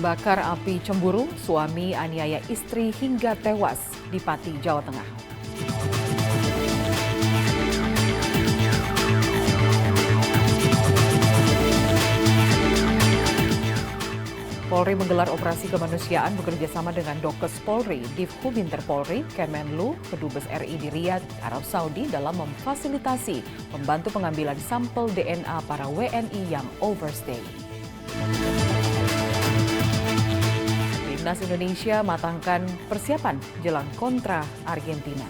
Terbakar api cemburu, suami aniaya istri hingga tewas di Pati, Jawa Tengah. Polri menggelar operasi kemanusiaan bekerjasama dengan Dokes Polri, Divhubinter Polri, Kemenlu, Kedubes RI di Riyadh, Arab Saudi dalam memfasilitasi membantu pengambilan sampel DNA para WNI yang overstay. Timnas Indonesia matangkan persiapan jelang kontra Argentina.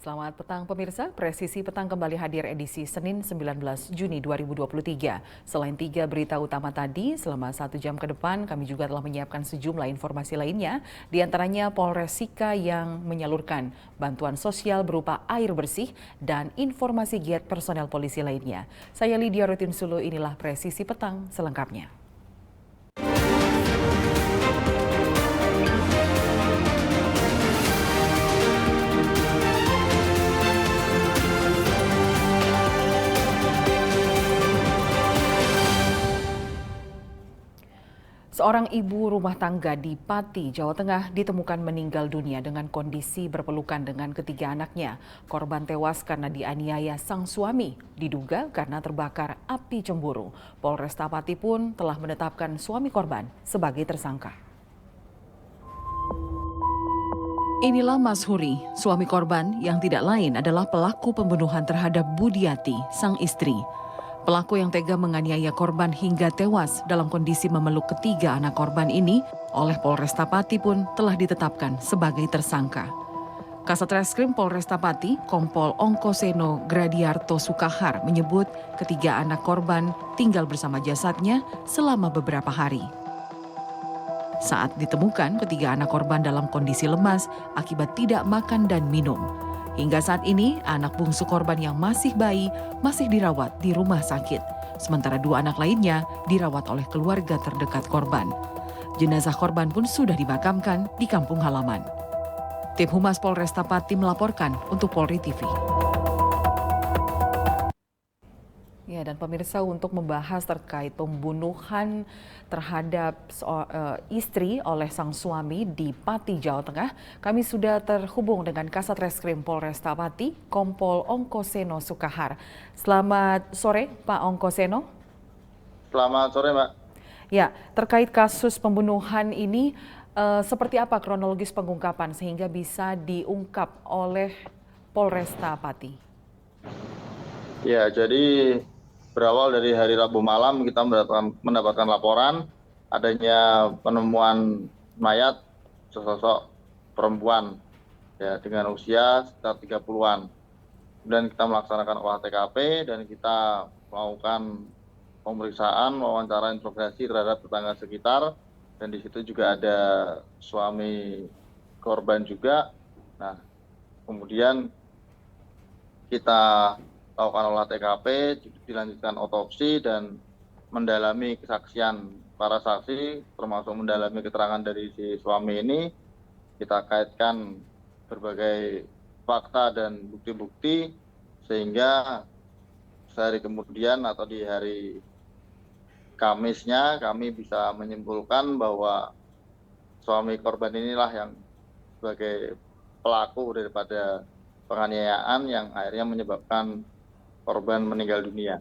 Selamat petang pemirsa, Presisi Petang kembali hadir edisi Senin 19 Juni 2023. Selain 3 berita utama tadi, selama 1 jam ke depan kami juga telah menyiapkan sejumlah informasi lainnya, di antaranya Polres Sika yang menyalurkan bantuan sosial berupa air bersih dan informasi giat personel polisi lainnya. Saya Lydia Rutin Sulu, inilah Presisi Petang selengkapnya. Seorang ibu rumah tangga di Pati, Jawa Tengah ditemukan meninggal dunia dengan kondisi berpelukan dengan ketiga anaknya. Korban tewas karena dianiaya sang suami, diduga karena terbakar api cemburu. Polresta Pati pun telah menetapkan suami korban sebagai tersangka. Inilah Mas Huri, suami korban yang tidak lain adalah pelaku pembunuhan terhadap Budiati, sang istri. Pelaku yang tega menganiaya korban hingga tewas dalam kondisi memeluk ketiga anak korban ini oleh Polresta Pati pun telah ditetapkan sebagai tersangka. Kasat Reskrim Polresta Pati, Kompol Ongkoseno Gradiarto Sukahar menyebut ketiga anak korban tinggal bersama jasadnya selama beberapa hari. Saat ditemukan, ketiga anak korban dalam kondisi lemas akibat tidak makan dan minum. Hingga saat ini, anak bungsu korban yang masih bayi masih dirawat di rumah sakit. Sementara 2 anak lainnya dirawat oleh keluarga terdekat korban. Jenazah korban pun sudah dimakamkan di kampung halaman. Tim Humas Polresta Pati melaporkan untuk Polri TV. Ya, dan pemirsa, untuk membahas terkait pembunuhan terhadap istri oleh sang suami di Pati, Jawa Tengah, kami sudah terhubung dengan Kasat Reskrim Polresta Pati, Kompol Ongkoseno Sukahar. Selamat sore, Pak Ongkoseno. Selamat sore, Mbak. Ya, terkait kasus pembunuhan ini, seperti apa kronologis pengungkapan sehingga bisa diungkap oleh Polresta Pati? Ya, jadi berawal dari hari Rabu malam kita mendapatkan laporan adanya penemuan mayat sesosok perempuan ya dengan usia sekitar 30-an. Kemudian kita melaksanakan olah TKP dan kita melakukan pemeriksaan, wawancara interogasi terhadap tetangga sekitar, dan di situ juga ada suami korban juga. Nah, kemudian kita lakukan olah TKP, dilanjutkan otopsi dan mendalami kesaksian para saksi, termasuk mendalami keterangan dari si suami ini. Kita kaitkan berbagai fakta dan bukti-bukti sehingga sehari kemudian atau di hari Kamisnya kami bisa menyimpulkan bahwa suami korban inilah yang sebagai pelaku daripada penganiayaan yang akhirnya menyebabkan korban meninggal dunia.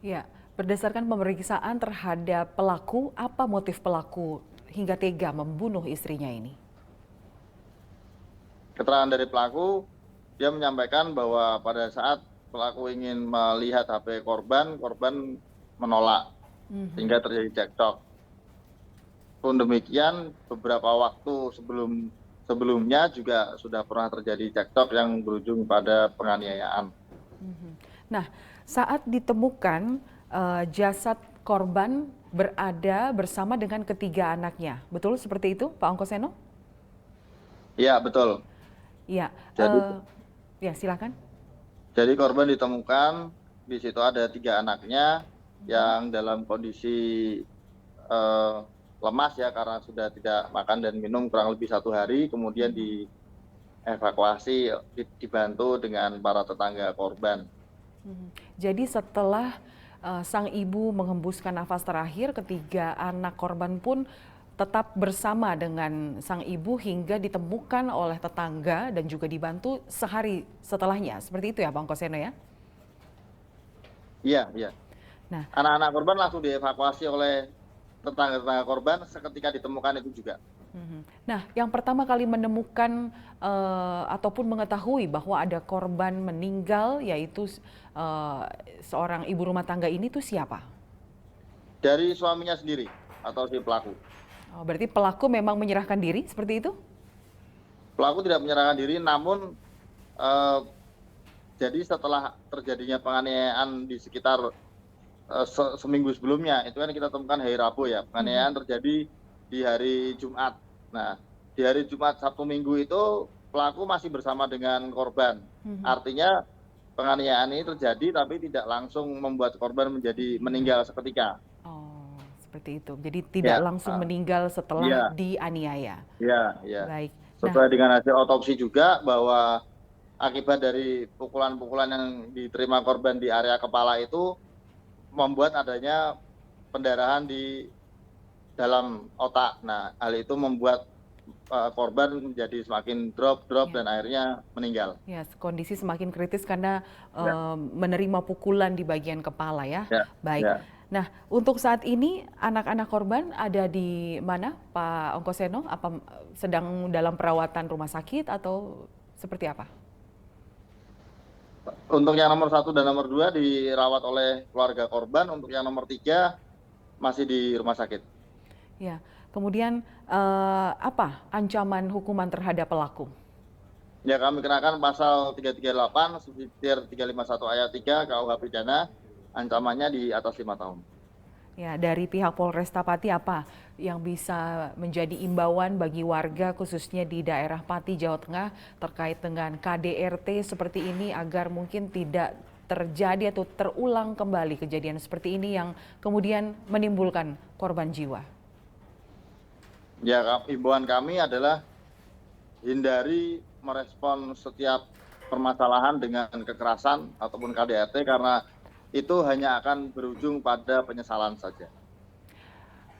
Ya, berdasarkan pemeriksaan terhadap pelaku, apa motif pelaku hingga tega membunuh istrinya ini? Keterangan dari pelaku, dia menyampaikan bahwa pada saat pelaku ingin melihat HP korban menolak, sehingga terjadi cekcok. Pun demikian, beberapa waktu sebelumnya juga sudah pernah terjadi cekcok yang berujung pada penganiayaan. Nah, saat ditemukan jasad korban berada bersama dengan ketiga anaknya, betul seperti itu, Pak Ongkoseno? Iya, betul. Iya, ya silakan. Jadi korban ditemukan, di situ ada 3 anaknya yang dalam kondisi lemas ya karena sudah tidak makan dan minum kurang lebih 1 hari, kemudian dievakuasi, dibantu dengan para tetangga korban. Jadi setelah sang ibu menghembuskan nafas terakhir, ketiga anak korban pun tetap bersama dengan sang ibu hingga ditemukan oleh tetangga dan juga dibantu sehari setelahnya. Seperti itu ya Bang Koseno ya? Iya, iya. Nah, Anak-anak korban langsung dievakuasi oleh tetangga-tetangga korban seketika ditemukan itu juga. Nah, yang pertama kali menemukan ataupun mengetahui bahwa ada korban meninggal yaitu seorang ibu rumah tangga ini tuh siapa? Dari suaminya sendiri atau si pelaku. Oh, berarti pelaku memang menyerahkan diri seperti itu? Pelaku tidak menyerahkan diri, namun eh, jadi setelah terjadinya penganiayaan di sekitar seminggu sebelumnya, itu kan kita temukan hari Rabu ya, penganiayaan terjadi di hari Jumat. Nah, di hari Jumat, Sabtu, Minggu itu pelaku masih bersama dengan korban. Artinya penganiayaan ini terjadi tapi tidak langsung membuat korban menjadi meninggal seketika. Oh, seperti itu. Jadi tidak Ya, langsung meninggal setelah iya, dianiaya. iya, iya. Baik. Nah, Sesuai dengan hasil otopsi juga bahwa akibat dari pukulan-pukulan yang diterima korban di area kepala itu membuat adanya pendarahan di dalam otak. Nah, hal itu membuat korban menjadi semakin drop ya, dan akhirnya meninggal. ya, kondisi semakin kritis karena Ya, menerima pukulan di bagian kepala ya. ya, Baik. ya. Nah, untuk saat ini anak-anak korban ada di mana, Pak Ongkoseno? Apa sedang dalam perawatan rumah sakit atau seperti apa? Untuk yang nomor 1 dan nomor 2 dirawat oleh keluarga korban, untuk yang nomor 3 masih di rumah sakit. Ya, kemudian apa ancaman hukuman terhadap pelaku? Ya, kami kenakan pasal 338, subsidiar 351 ayat 3 KUH pidana, ancamannya di atas 5 tahun. Ya, dari pihak Polresta Pati apa yang bisa menjadi imbauan bagi warga khususnya di daerah Pati, Jawa Tengah terkait dengan KDRT seperti ini agar mungkin tidak terjadi atau terulang kembali kejadian seperti ini yang kemudian menimbulkan korban jiwa? Ya, imbauan kami adalah hindari merespon setiap permasalahan dengan kekerasan ataupun KDRT karena itu hanya akan berujung pada penyesalan saja.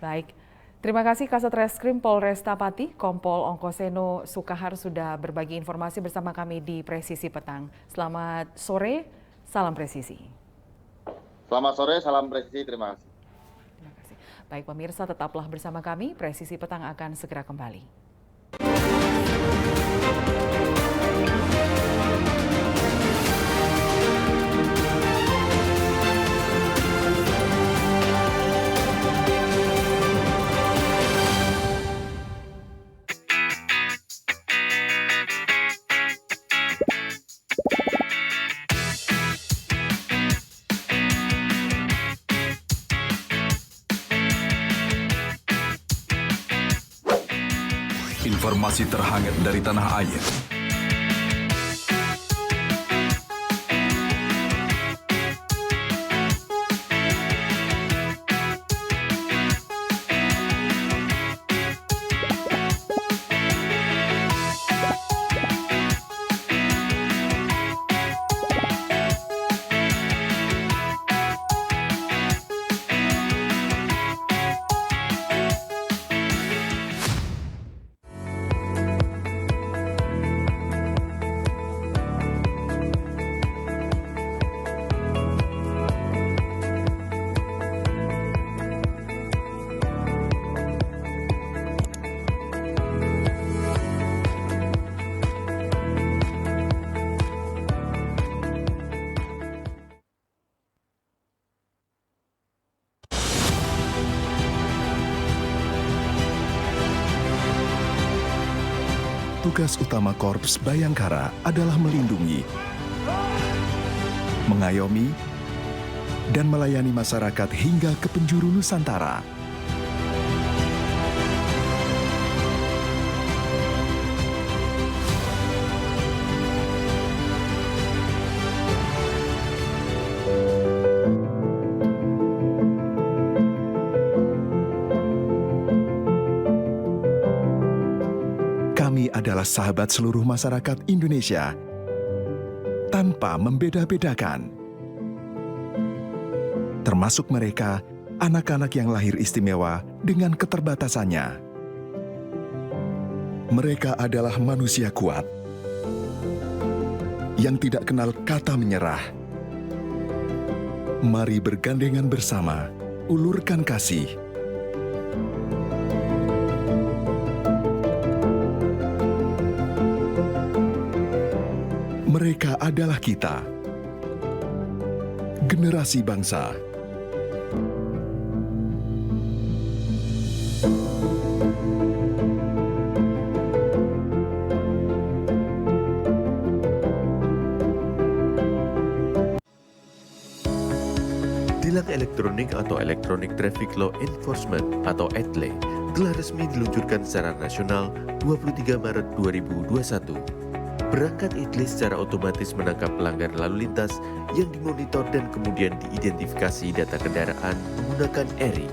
Baik, terima kasih Kasat Reskrim Polresta Pati, Kompol Ongkoseno Sukahar sudah berbagi informasi bersama kami di Presisi Petang. Selamat sore, salam presisi. Selamat sore, salam presisi, terima kasih. Terima kasih. Baik pemirsa, tetaplah bersama kami, Presisi Petang akan segera kembali. Informasi terhangat dari tanah air. Tugas utama Korps Bayangkara adalah melindungi, mengayomi, dan melayani masyarakat hingga ke penjuru Nusantara. adalah sahabat seluruh masyarakat Indonesia tanpa membeda-bedakan. Termasuk mereka, anak-anak yang lahir istimewa dengan keterbatasannya. Mereka adalah manusia kuat yang tidak kenal kata menyerah. Mari bergandengan bersama, ulurkan kasih. Mereka adalah kita, generasi bangsa. Tilang elektronik atau Electronic Traffic Law Enforcement atau ETLE telah resmi diluncurkan secara nasional 23 Maret 2021. Perangkat ETLE secara otomatis menangkap pelanggar lalu lintas yang dimonitor dan kemudian diidentifikasi data kendaraan menggunakan ERI.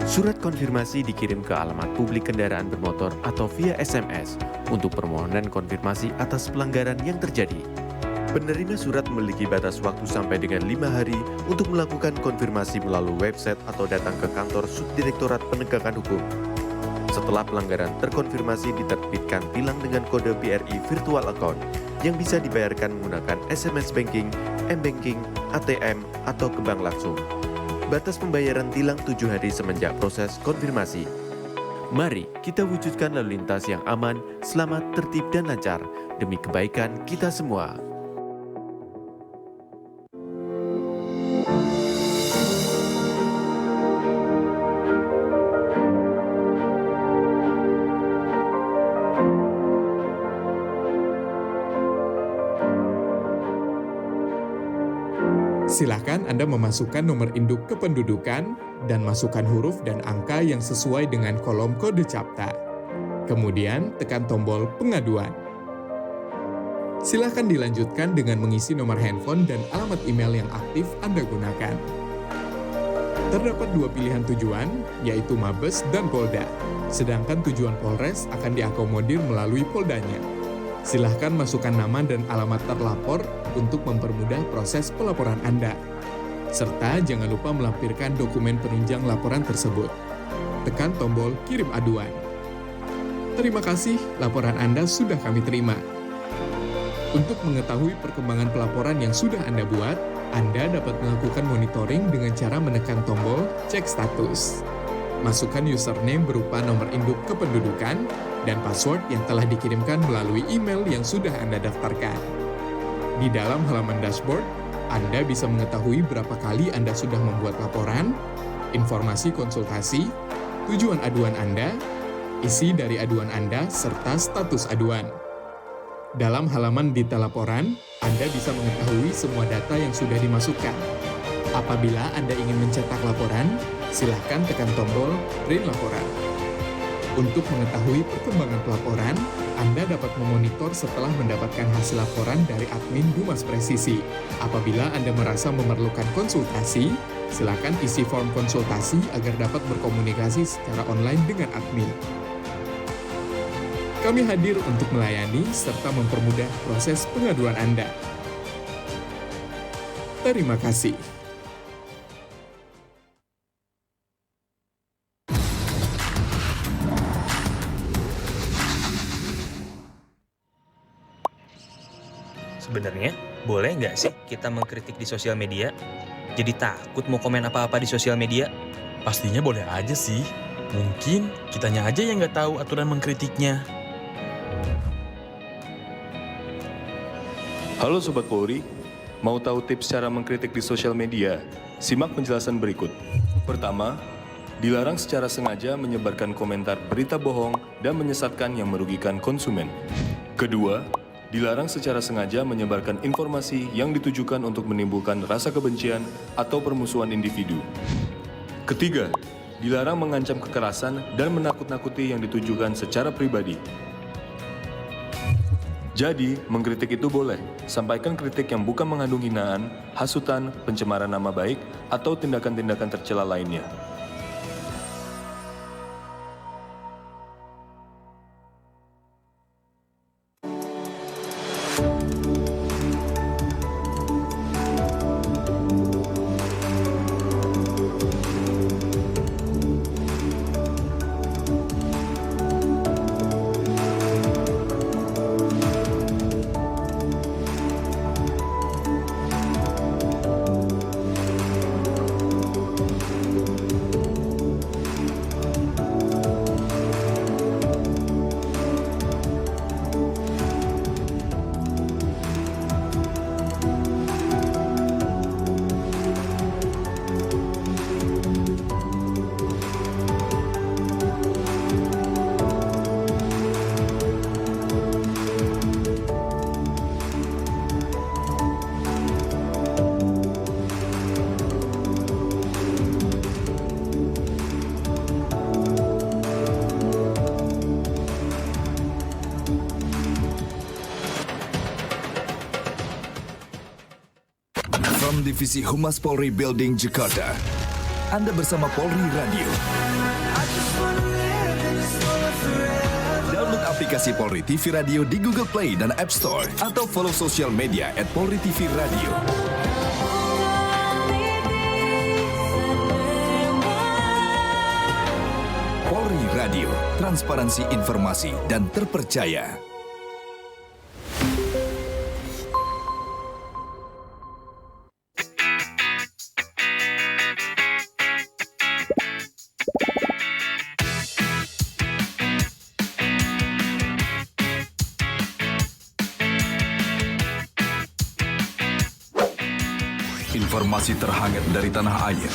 Surat konfirmasi dikirim ke alamat publik kendaraan bermotor atau via SMS untuk permohonan konfirmasi atas pelanggaran yang terjadi. Penerima surat memiliki batas waktu sampai dengan 5 hari untuk melakukan konfirmasi melalui website atau datang ke kantor Subdirektorat Penegakan Hukum. Setelah pelanggaran terkonfirmasi, diterbitkan tilang dengan kode BRI Virtual Account yang bisa dibayarkan menggunakan SMS Banking, M-Banking, ATM, atau ke bank langsung. Batas pembayaran tilang 7 hari semenjak proses konfirmasi. Mari kita wujudkan lalu lintas yang aman, selamat, tertib, dan lancar demi kebaikan kita semua. Silakan Anda memasukkan nomor induk kependudukan dan masukkan huruf dan angka yang sesuai dengan kolom kode CAPTA. Kemudian tekan tombol pengaduan. Silakan dilanjutkan dengan mengisi nomor handphone dan alamat email yang aktif Anda gunakan. Terdapat 2 pilihan tujuan, yaitu Mabes dan Polda. Sedangkan tujuan Polres akan diakomodir melalui Poldanya. Silahkan masukkan nama dan alamat terlapor untuk mempermudah proses pelaporan Anda. Serta jangan lupa melampirkan dokumen penunjang laporan tersebut. Tekan tombol kirim aduan. Terima kasih, laporan Anda sudah kami terima. Untuk mengetahui perkembangan pelaporan yang sudah Anda buat, Anda dapat melakukan monitoring dengan cara menekan tombol cek status. Masukkan username berupa nomor induk kependudukan dan password yang telah dikirimkan melalui email yang sudah Anda daftarkan. Di dalam halaman dashboard, Anda bisa mengetahui berapa kali Anda sudah membuat laporan, informasi konsultasi, tujuan aduan Anda, isi dari aduan Anda, serta status aduan. Dalam halaman detail laporan, Anda bisa mengetahui semua data yang sudah dimasukkan. Apabila Anda ingin mencetak laporan, silakan tekan tombol print laporan. Untuk mengetahui perkembangan pelaporan, Anda dapat memonitor setelah mendapatkan hasil laporan dari admin Humas Presisi. Apabila Anda merasa memerlukan konsultasi, silakan isi form konsultasi agar dapat berkomunikasi secara online dengan admin. Kami hadir untuk melayani serta mempermudah proses pengaduan Anda. Terima kasih. Sebenarnya, boleh nggak sih kita mengkritik di sosial media? Jadi takut mau komen apa-apa di sosial media? Pastinya boleh aja sih. Mungkin kitanya aja yang nggak tahu aturan mengkritiknya. Halo Sobat Polri, mau tahu tips cara mengkritik di sosial media? Simak penjelasan berikut. Pertama, dilarang secara sengaja menyebarkan komentar berita bohong dan menyesatkan yang merugikan konsumen. Kedua, dilarang secara sengaja menyebarkan informasi yang ditujukan untuk menimbulkan rasa kebencian atau permusuhan individu. Ketiga, dilarang mengancam kekerasan dan menakut-nakuti yang ditujukan secara pribadi. Jadi, mengkritik itu boleh. Sampaikan kritik yang bukan mengandung hinaan, hasutan, pencemaran nama baik, atau tindakan-tindakan tercela lainnya. dalam Divisi Humas Polri Building Jakarta. Anda bersama Polri Radio. Download aplikasi Polri TV Radio di Google Play dan App Store atau follow sosial media @Polri TV Radio. Polri Radio, transparansi informasi dan terpercaya. Informasi terhangat dari tanah air.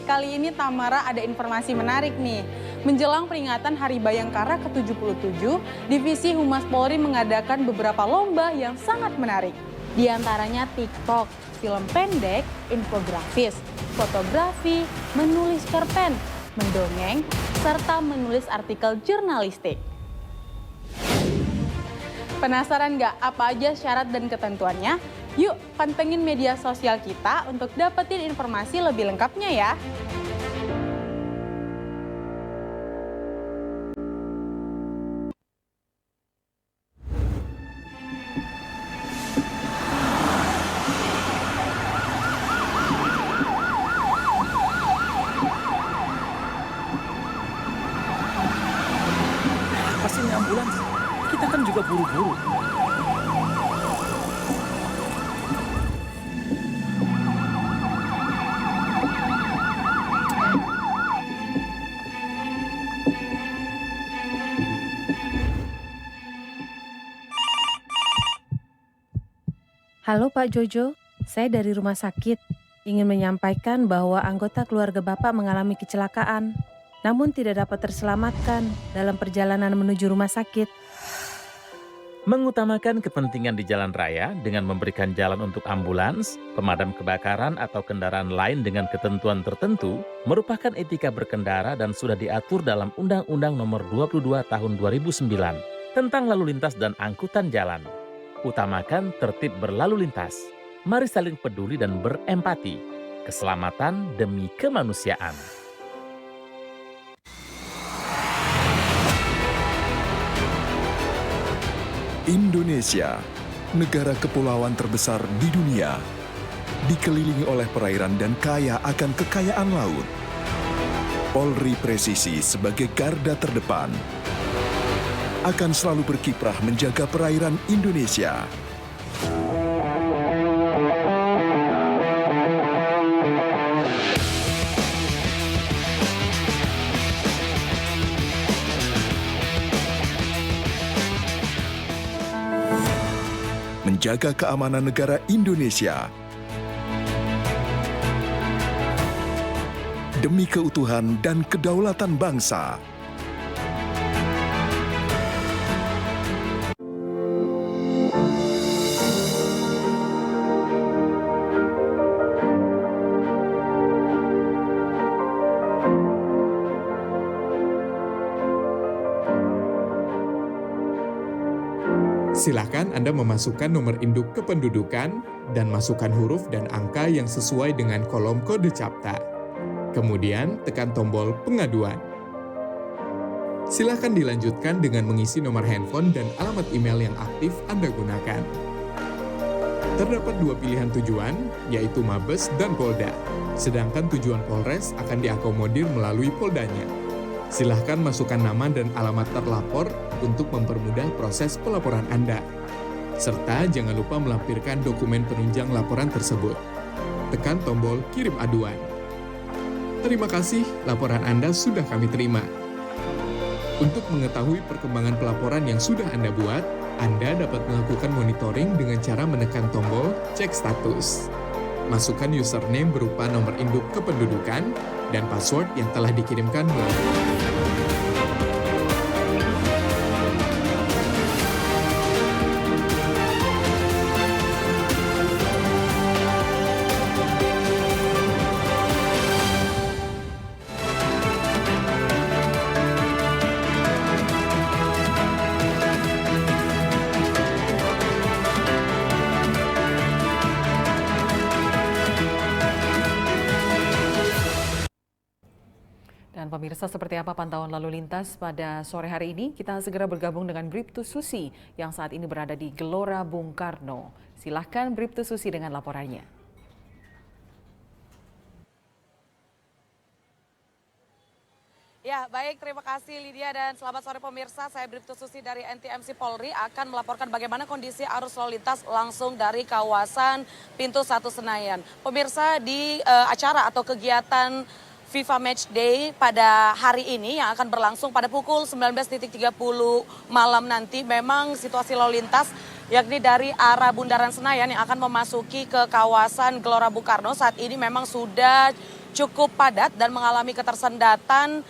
Kali ini Tamara ada informasi menarik nih. Menjelang peringatan Hari Bayangkara ke-77, Divisi Humas Polri mengadakan beberapa lomba yang sangat menarik. Di antaranya TikTok, film pendek, infografis, fotografi, menulis cerpen, mendongeng, serta menulis artikel jurnalistik. Penasaran nggak apa aja syarat dan ketentuannya? Yuk pantengin media sosial kita untuk dapetin informasi lebih lengkapnya ya. Pasti ini ambulans. Kita kan juga buru-buru. Halo Pak Jojo, saya dari rumah sakit. Ingin menyampaikan bahwa anggota keluarga Bapak mengalami kecelakaan, namun tidak dapat terselamatkan dalam perjalanan menuju rumah sakit. Mengutamakan kepentingan di jalan raya dengan memberikan jalan untuk ambulans, pemadam kebakaran atau kendaraan lain dengan ketentuan tertentu merupakan etika berkendara dan sudah diatur dalam Undang-Undang Nomor 22 Tahun 2009 tentang lalu lintas dan angkutan jalan. Utamakan tertib berlalu lintas. Mari saling peduli dan berempati. Keselamatan demi kemanusiaan. Indonesia, negara kepulauan terbesar di dunia, dikelilingi oleh perairan dan kaya akan kekayaan laut. Polri Presisi sebagai garda terdepan akan selalu berkiprah menjaga perairan Indonesia. Menjaga keamanan negara Indonesia demi keutuhan dan kedaulatan bangsa. Silakan Anda memasukkan nomor induk kependudukan dan masukkan huruf dan angka yang sesuai dengan kolom kode CAPTA. Kemudian tekan tombol pengaduan. Silakan dilanjutkan dengan mengisi nomor handphone dan alamat email yang aktif Anda gunakan. Terdapat dua pilihan tujuan, yaitu Mabes dan Polda. Sedangkan tujuan Polres akan diakomodir melalui Poldanya. Silahkan masukkan nama dan alamat terlapor untuk mempermudah proses pelaporan Anda. Serta jangan lupa melampirkan dokumen penunjang laporan tersebut. Tekan tombol kirim aduan. Terima kasih, laporan Anda sudah kami terima. Untuk mengetahui perkembangan pelaporan yang sudah Anda buat, Anda dapat melakukan monitoring dengan cara menekan tombol cek status. Masukkan username berupa nomor induk kependudukan dan password yang telah dikirimkan melalui Dan pemirsa, seperti apa pantauan lalu lintas pada sore hari ini? Kita segera bergabung dengan Bribtu Susi yang saat ini berada di Gelora Bung Karno. Silahkan Bribtu Susi dengan laporannya. Ya, baik. Terima kasih Lydia dan selamat sore pemirsa. Saya Bribtu Susi dari NTMC Polri akan melaporkan bagaimana kondisi arus lalu lintas langsung dari kawasan Pintu 1 Senayan. Pemirsa, di acara atau kegiatan FIFA Match Day pada hari ini yang akan berlangsung pada pukul 19.30 malam nanti, memang situasi lalu lintas yakni dari arah Bundaran Senayan yang akan memasuki ke kawasan Gelora Bung Karno saat ini memang sudah cukup padat dan mengalami ketersendatan.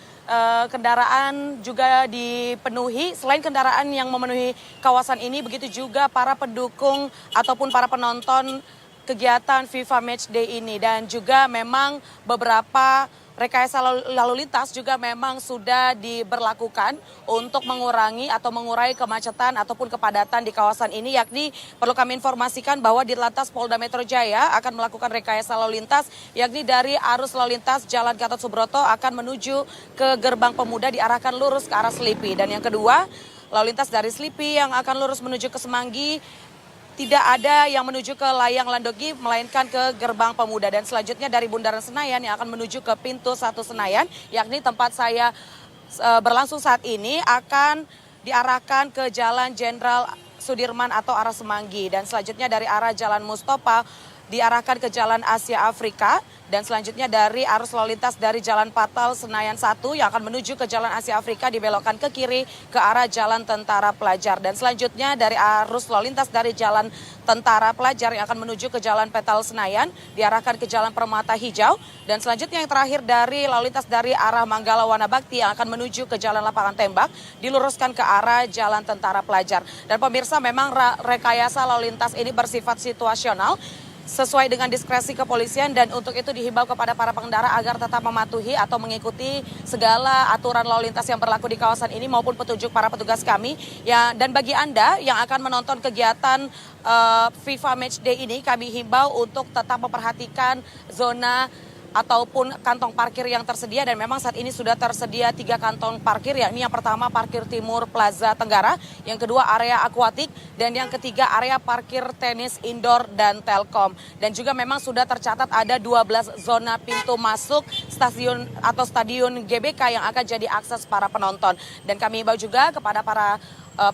Kendaraan juga dipenuhi. Selain kendaraan yang memenuhi kawasan ini, begitu juga para pendukung ataupun para penonton kegiatan FIFA Match Day ini. Dan juga memang beberapa rekayasa lalu lintas juga memang sudah diberlakukan untuk mengurangi atau mengurai kemacetan ataupun kepadatan di kawasan ini, yakni perlu kami informasikan bahwa di Lantas Polda Metro Jaya akan melakukan rekayasa lalu lintas yakni dari arus lalu lintas Jalan Gatot Subroto akan menuju ke Gerbang Pemuda diarahkan lurus ke arah Selipi, dan yang kedua lalu lintas dari Selipi yang akan lurus menuju ke Semanggi tidak ada yang menuju ke Layang Landogi, melainkan ke Gerbang Pemuda. Dan selanjutnya dari Bundaran Senayan yang akan menuju ke Pintu 1 Senayan, yakni tempat saya berlangsung saat ini, akan diarahkan ke Jalan Jenderal Sudirman atau arah Semanggi. Dan selanjutnya dari arah Jalan Mustafa diarahkan ke Jalan Asia Afrika. Dan selanjutnya dari arus lalu lintas dari Jalan Patal Senayan 1 yang akan menuju ke Jalan Asia Afrika dibelokkan ke kiri ke arah Jalan Tentara Pelajar. Dan selanjutnya dari arus lalu lintas dari Jalan Tentara Pelajar yang akan menuju ke Jalan Petal Senayan diarahkan ke Jalan Permata Hijau. Dan selanjutnya yang terakhir dari lalu lintas dari arah Manggala Wanabakti yang akan menuju ke Jalan Lapangan Tembak diluruskan ke arah Jalan Tentara Pelajar. Dan pemirsa, memang rekayasa lalu lintas ini bersifat situasional sesuai dengan diskresi kepolisian, dan untuk itu dihimbau kepada para pengendara agar tetap mematuhi atau mengikuti segala aturan lalu lintas yang berlaku di kawasan ini maupun petunjuk para petugas kami. Ya, dan bagi Anda yang akan menonton kegiatan FIFA Match Day ini, kami himbau untuk tetap memperhatikan zona ataupun kantong parkir yang tersedia, dan memang saat ini sudah tersedia 3 kantong parkir, yakni yang pertama parkir timur Plaza Tenggara, yang kedua area akuatik, dan yang ketiga area parkir tenis indoor dan telkom. Dan juga memang sudah tercatat ada 12 zona pintu masuk stasiun atau stadion GBK yang akan jadi akses para penonton. Dan kami himbau juga kepada para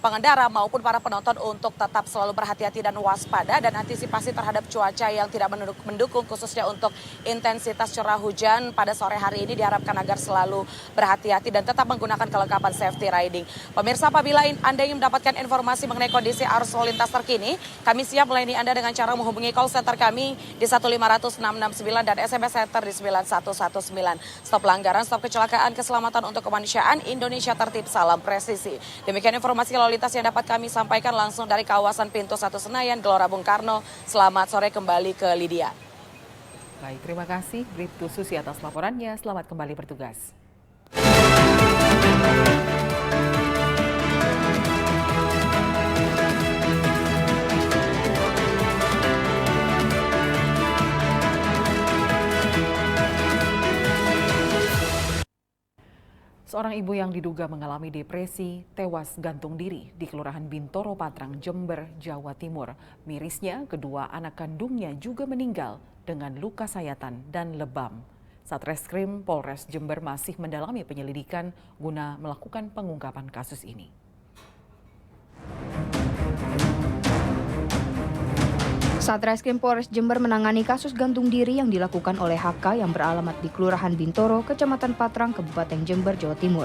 pengendara maupun para penonton untuk tetap selalu berhati-hati dan waspada dan antisipasi terhadap cuaca yang tidak mendukung, khususnya untuk intensitas curah hujan pada sore hari ini diharapkan agar selalu berhati-hati dan tetap menggunakan kelengkapan safety riding. Pemirsa, apabila Anda ingin mendapatkan informasi mengenai kondisi arus lalu lintas terkini, kami siap melayani Anda dengan cara menghubungi call center kami di 1500669 dan SMS center di 9119. Stop pelanggaran, stop kecelakaan, keselamatan untuk kemanusiaan, Indonesia tertib, salam presisi. Demikian informasi lalu lintas yang dapat kami sampaikan langsung dari kawasan Pintu 1 Senayan, Gelora Bung Karno. Selamat sore kembali ke Lydia. Baik, terima kasih Bribtu Susi atas laporannya. Selamat kembali bertugas. Seorang ibu yang diduga mengalami depresi tewas gantung diri di Kelurahan Bintoro Patrang, Jember, Jawa Timur. Mirisnya, kedua anak kandungnya juga meninggal dengan luka sayatan dan lebam. Satreskrim Polres Jember masih mendalami penyelidikan guna melakukan pengungkapan kasus ini. Satreskrim Polres Jember menangani kasus gantung diri yang dilakukan oleh HK yang beralamat di Kelurahan Bintoro, Kecamatan Patrang, Kabupaten Jember, Jawa Timur.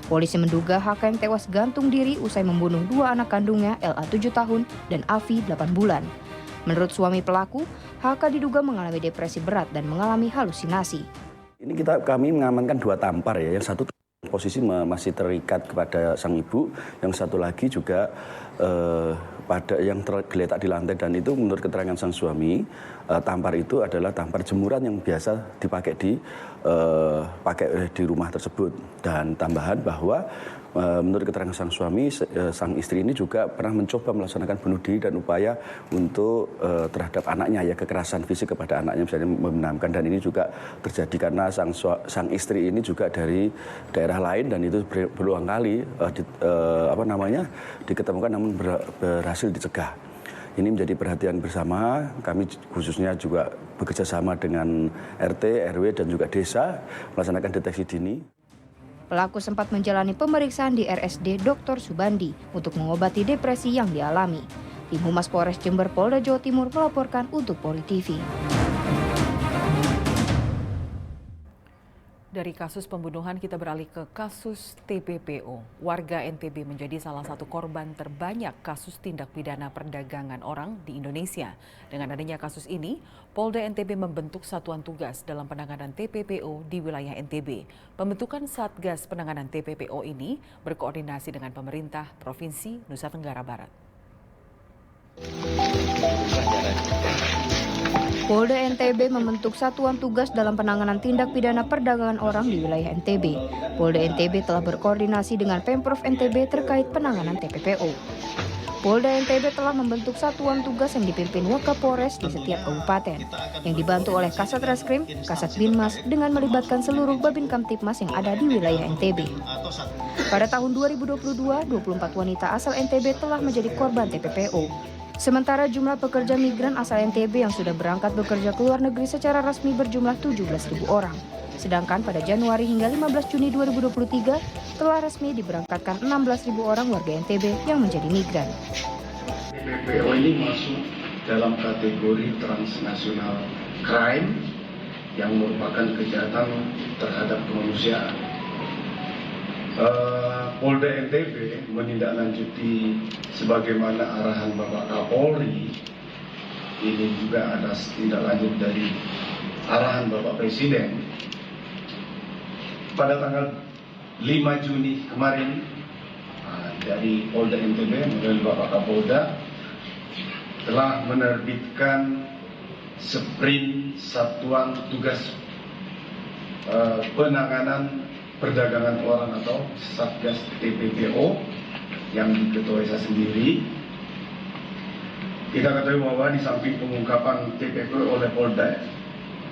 Polisi menduga HK yang tewas gantung diri usai membunuh 2 anak kandungnya, LA 7 tahun dan Avi 8 bulan. Menurut suami pelaku, HK diduga mengalami depresi berat dan mengalami halusinasi. Ini kami mengamankan 2 tampar ya, yang satu posisi masih terikat kepada sang ibu, yang satu lagi juga pada yang tergeletak di lantai, dan itu menurut keterangan sang suami, tampar itu adalah tampar jemuran yang biasa dipakai di rumah tersebut. Dan tambahan bahwa menurut keterangan sang suami, sang istri ini juga pernah mencoba melaksanakan bunuh diri dan upaya untuk terhadap anaknya, ya, kekerasan fisik kepada anaknya, misalnya membenamkan, dan ini juga terjadi karena sang istri ini juga dari daerah lain, dan itu berulang kali diketemukan namun berhasil dicegah. Ini menjadi perhatian bersama, kami khususnya juga bekerja sama dengan RT, RW, dan juga desa melaksanakan deteksi dini. Pelaku sempat menjalani pemeriksaan di RSD Dr. Subandi untuk mengobati depresi yang dialami. Tim Humas Polres Jember Polda Jawa Timur melaporkan untuk Poli TV. Dari kasus pembunuhan kita beralih ke kasus TPPO. Warga NTB menjadi salah satu korban terbanyak kasus tindak pidana perdagangan orang di Indonesia. Dengan adanya kasus ini, Polda NTB membentuk satuan tugas dalam penanganan TPPO di wilayah NTB. Pembentukan Satgas Penanganan TPPO ini berkoordinasi dengan pemerintah Provinsi Nusa Tenggara Barat. Polda NTB membentuk satuan tugas dalam penanganan tindak pidana perdagangan orang di wilayah NTB. Polda NTB telah berkoordinasi dengan Pemprov NTB terkait penanganan TPPO. Polda NTB telah membentuk satuan tugas yang dipimpin Wakapolres di setiap kabupaten, yang dibantu oleh Kasat Reskrim, Kasat Binmas, dengan melibatkan seluruh Babin Kamtibmas yang ada di wilayah NTB. Pada tahun 2022, 24 wanita asal NTB telah menjadi korban TPPO. Sementara jumlah pekerja migran asal NTB yang sudah berangkat bekerja ke luar negeri secara resmi berjumlah 17.000 orang. Sedangkan pada Januari hingga 15 Juni 2023 telah resmi diberangkatkan 16.000 orang warga NTB yang menjadi migran. TPPO ini masuk dalam kategori transnational crime yang merupakan kejahatan terhadap kemanusiaan. Polda NTB menindaklanjuti sebagaimana arahan Bapak Kapolri. Ini juga ada tindak lanjut dari arahan Bapak Presiden. Pada tanggal 5 Juni kemarin, dari Polda NTB melalui Bapak Kapolda telah menerbitkan sprint satuan tugas penanganan perdagangan orang atau Satgas TPPO yang diketuai saya sendiri. Kita ketahui bahwa di samping pengungkapan TPPO oleh Polda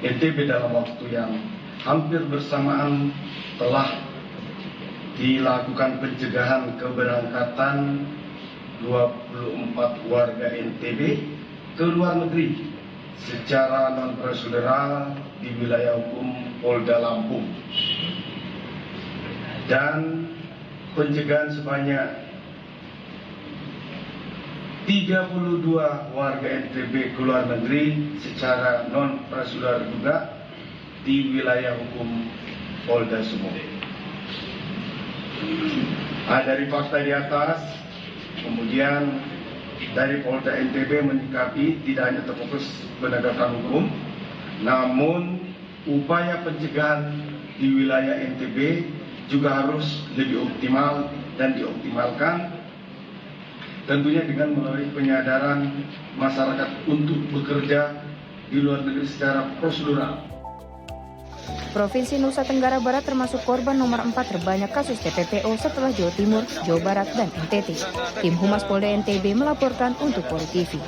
NTB dalam waktu yang hampir bersamaan telah dilakukan pencegahan keberangkatan 24 warga NTB ke luar negeri secara non-prosedural di wilayah hukum Polda Lampung. Dan pencegahan sebanyak 32 warga NTB ke luar negeri secara non-prosedural juga di wilayah hukum Polda Sumut. Dari fakta di atas, kemudian dari Polda NTB menyikapi tidak hanya terfokus penegakan hukum, namun upaya pencegahan di wilayah NTB juga harus lebih optimal dan dioptimalkan, tentunya dengan melalui penyadaran masyarakat untuk bekerja di luar negeri secara prosedural. Provinsi Nusa Tenggara Barat termasuk korban nomor 4 terbanyak kasus TPPO setelah Jawa Timur, Jawa Barat, dan NTT. Tim Humas Polda NTB melaporkan untuk Poli TV.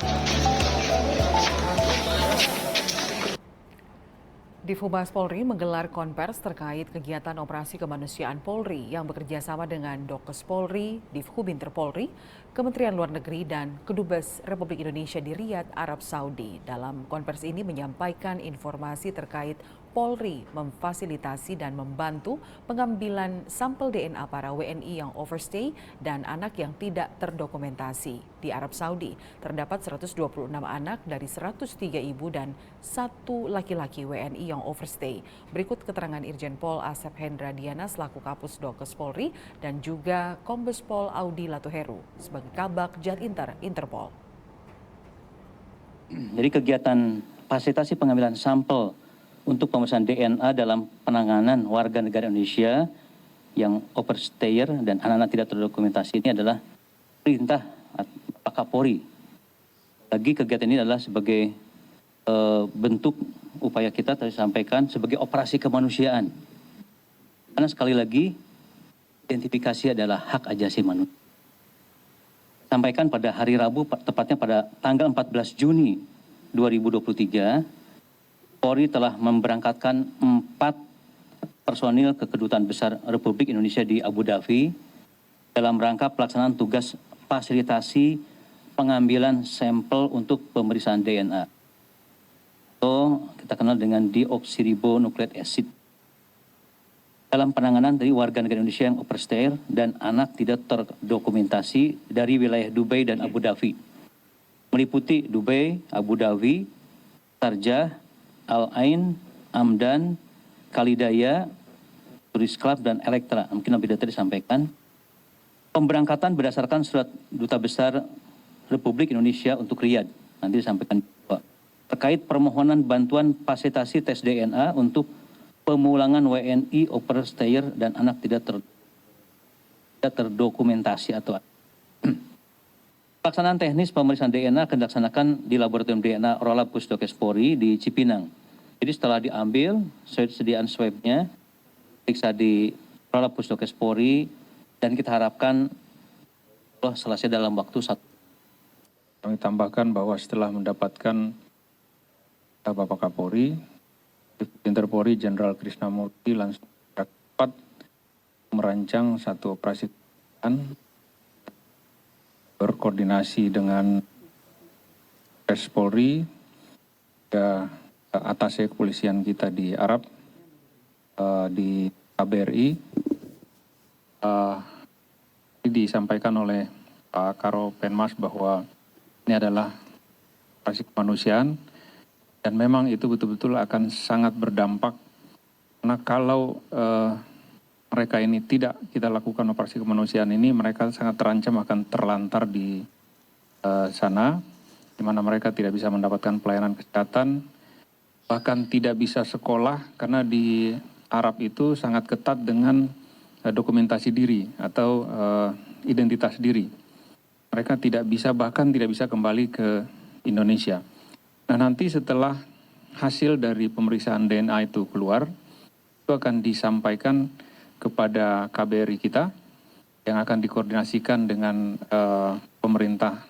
Divhumas Polri menggelar konvers terkait kegiatan operasi kemanusiaan Polri yang bekerja sama dengan Dokes Polri, Divhubinter Polri, Kementerian Luar Negeri, dan Kedubes Republik Indonesia di Riyadh, Arab Saudi. Dalam konvers ini menyampaikan informasi terkait Polri memfasilitasi dan membantu pengambilan sampel DNA para WNI yang overstay dan anak yang tidak terdokumentasi. Di Arab Saudi terdapat 126 anak dari 103 ibu dan 1 laki-laki WNI yang overstay. Berikut keterangan Irjen Pol Asep Hendra Diana selaku Kapus Dokes Polri dan juga Kombes Pol Audi Latuheru sebagai Kabak Jatinter Interpol. Jadi kegiatan fasilitasi pengambilan sampel untuk pemeriksaan DNA dalam penanganan warga negara Indonesia yang overstayer dan anak-anak tidak terdokumentasi ini adalah perintah Pak Kapolri. Lagi kegiatan ini adalah sebagai bentuk upaya kita tadi sampaikan sebagai operasi kemanusiaan. Karena sekali lagi identifikasi adalah hak asasi manusia. Sampaikan pada hari Rabu, tepatnya pada tanggal 14 Juni 2023, Polri telah memberangkatkan 4 personil ke Kedutaan Besar Republik Indonesia di Abu Dhabi dalam rangka pelaksanaan tugas fasilitasi pengambilan sampel untuk pemeriksaan DNA. Atau kita kenal dengan deoksiribonucleic acid. Dalam penanganan dari warga negara Indonesia yang overstay dan anak tidak terdokumentasi dari wilayah Dubai dan Abu Dhabi. Meliputi Dubai, Abu Dhabi, Sharjah, Al-Ain, Amdan, Kalidaya, Tourist Club, dan Elektra. Mungkin lebih detail disampaikan. Pemberangkatan berdasarkan surat Duta Besar Republik Indonesia untuk Riyadh. Nanti disampaikan juga. Terkait permohonan bantuan fasilitasi tes DNA untuk pemulangan WNI overstayer dan anak tidak terdokumentasi atau pelaksanaan teknis pemeriksaan DNA akan dilaksanakan di Laboratorium DNA Oralab Pusdokes Polri di Cipinang. Jadi setelah diambil sediaan swabnya, periksa di Oralab Pusdokes Polri, dan kita harapkan selesai dalam waktu 1. Kami tambahkan bahwa setelah mendapatkan Bapak Kapolri, Interpolri Jenderal Krisnamurti langsung dapat merancang satu operasi berkoordinasi dengan Polres Polri, atas kepolisian kita di Arab, di KBRI, disampaikan oleh Pak Karo Penmas bahwa ini adalah operasi kemanusiaan dan memang itu betul-betul akan sangat berdampak karena kalau mereka ini tidak kita lakukan operasi kemanusiaan ini, mereka sangat terancam akan terlantar di sana, di mana mereka tidak bisa mendapatkan pelayanan kesehatan, bahkan tidak bisa sekolah karena di Arab itu sangat ketat dengan dokumentasi diri atau identitas diri. Mereka bahkan tidak bisa kembali ke Indonesia. Nah, nanti setelah hasil dari pemeriksaan DNA itu keluar, itu akan disampaikan kepada KBRI kita yang akan dikoordinasikan dengan pemerintah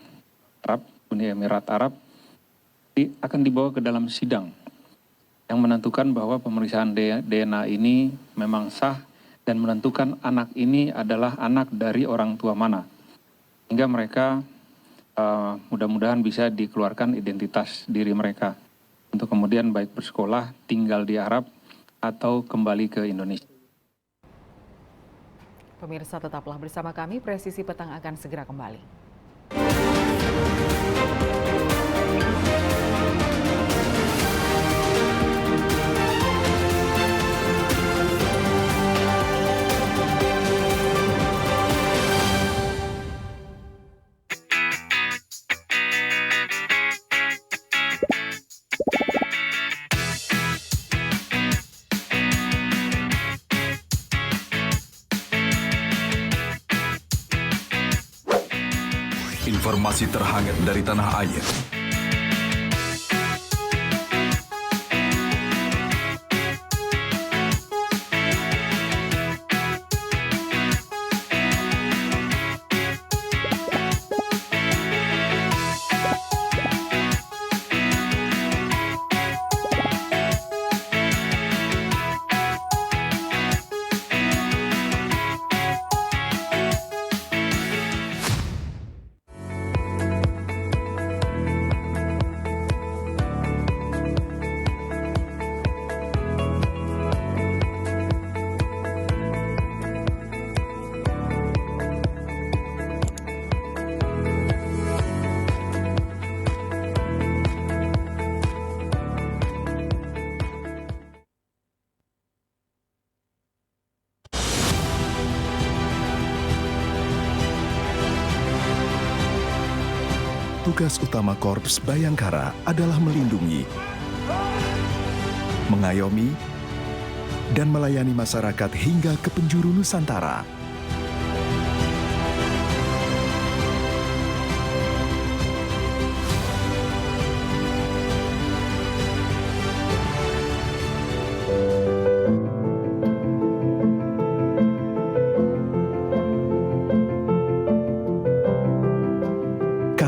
Arab, Uni Emirat Arab, akan dibawa ke dalam sidang yang menentukan bahwa pemeriksaan DNA ini memang sah dan menentukan anak ini adalah anak dari orang tua mana. Hingga mereka mudah-mudahan bisa dikeluarkan identitas diri mereka untuk kemudian baik bersekolah, tinggal di Arab, atau kembali ke Indonesia. Pemirsa tetaplah bersama kami, Presisi Petang akan segera kembali. Informasi terhangat dari tanah air. tugas utama Korps Bayangkara adalah melindungi, mengayomi, dan melayani masyarakat hingga ke penjuru Nusantara.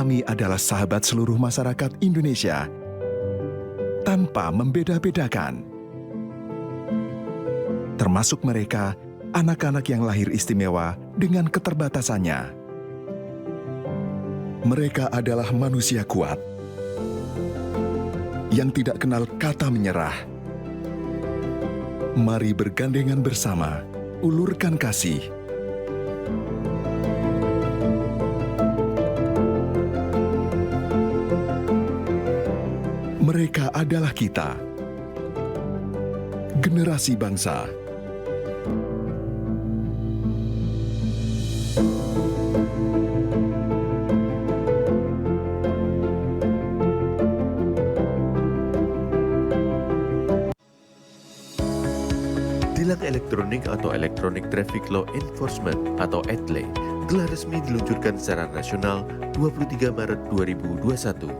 Kami adalah sahabat seluruh masyarakat Indonesia tanpa membeda-bedakan. Termasuk mereka, anak-anak yang lahir istimewa dengan keterbatasannya. Mereka adalah manusia kuat yang tidak kenal kata menyerah. Mari bergandengan bersama, ulurkan kasih. Mereka adalah kita, generasi bangsa. Tilang elektronik atau Electronic Traffic Law Enforcement atau ETLE telah resmi diluncurkan secara nasional 23 Maret 2021.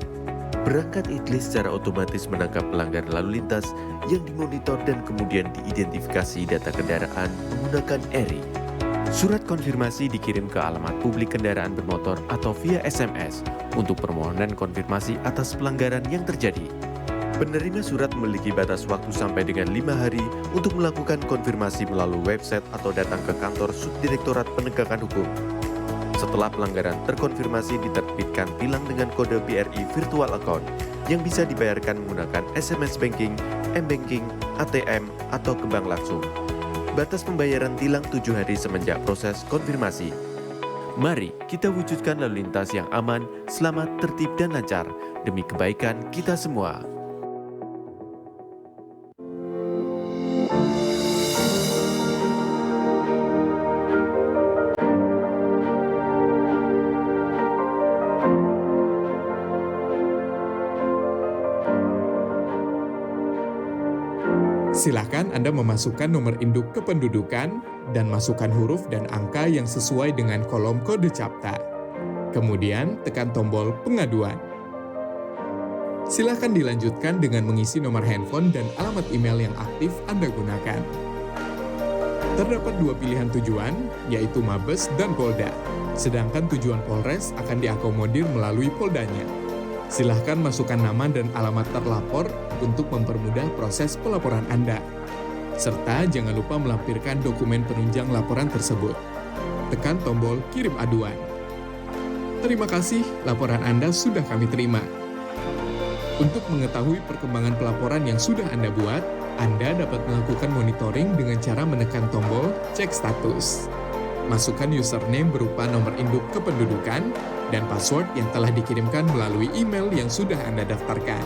Perangkat ETLE secara otomatis menangkap pelanggar lalu lintas yang dimonitor dan kemudian diidentifikasi data kendaraan menggunakan ERI. Surat konfirmasi dikirim ke alamat publik kendaraan bermotor atau via SMS untuk permohonan konfirmasi atas pelanggaran yang terjadi. Penerima surat memiliki batas waktu sampai dengan 5 hari untuk melakukan konfirmasi melalui website atau datang ke kantor Subdirektorat Penegakan Hukum. Setelah pelanggaran terkonfirmasi, diterbitkan tilang dengan kode BRI Virtual Account yang bisa dibayarkan menggunakan SMS Banking, M-Banking, ATM, atau ke bank langsung. Batas pembayaran tilang 7 hari semenjak proses konfirmasi. Mari kita wujudkan lalu lintas yang aman, selamat, tertib, dan lancar demi kebaikan kita semua. Silakan Anda memasukkan nomor induk kependudukan dan masukkan huruf dan angka yang sesuai dengan kolom kode CAPTA. Kemudian tekan tombol pengaduan. Silakan dilanjutkan dengan mengisi nomor handphone dan alamat email yang aktif Anda gunakan. Terdapat 2 pilihan tujuan, yaitu Mabes dan Polda. Sedangkan tujuan Polres akan diakomodir melalui Poldanya. Silahkan masukkan nama dan alamat terlapor untuk mempermudah proses pelaporan Anda. Serta jangan lupa melampirkan dokumen penunjang laporan tersebut. Tekan tombol kirim aduan. Terima kasih, laporan Anda sudah kami terima. Untuk mengetahui perkembangan pelaporan yang sudah Anda buat, Anda dapat melakukan monitoring dengan cara menekan tombol cek status. Masukkan username berupa nomor induk kependudukan dan password yang telah dikirimkan melalui email yang sudah Anda daftarkan.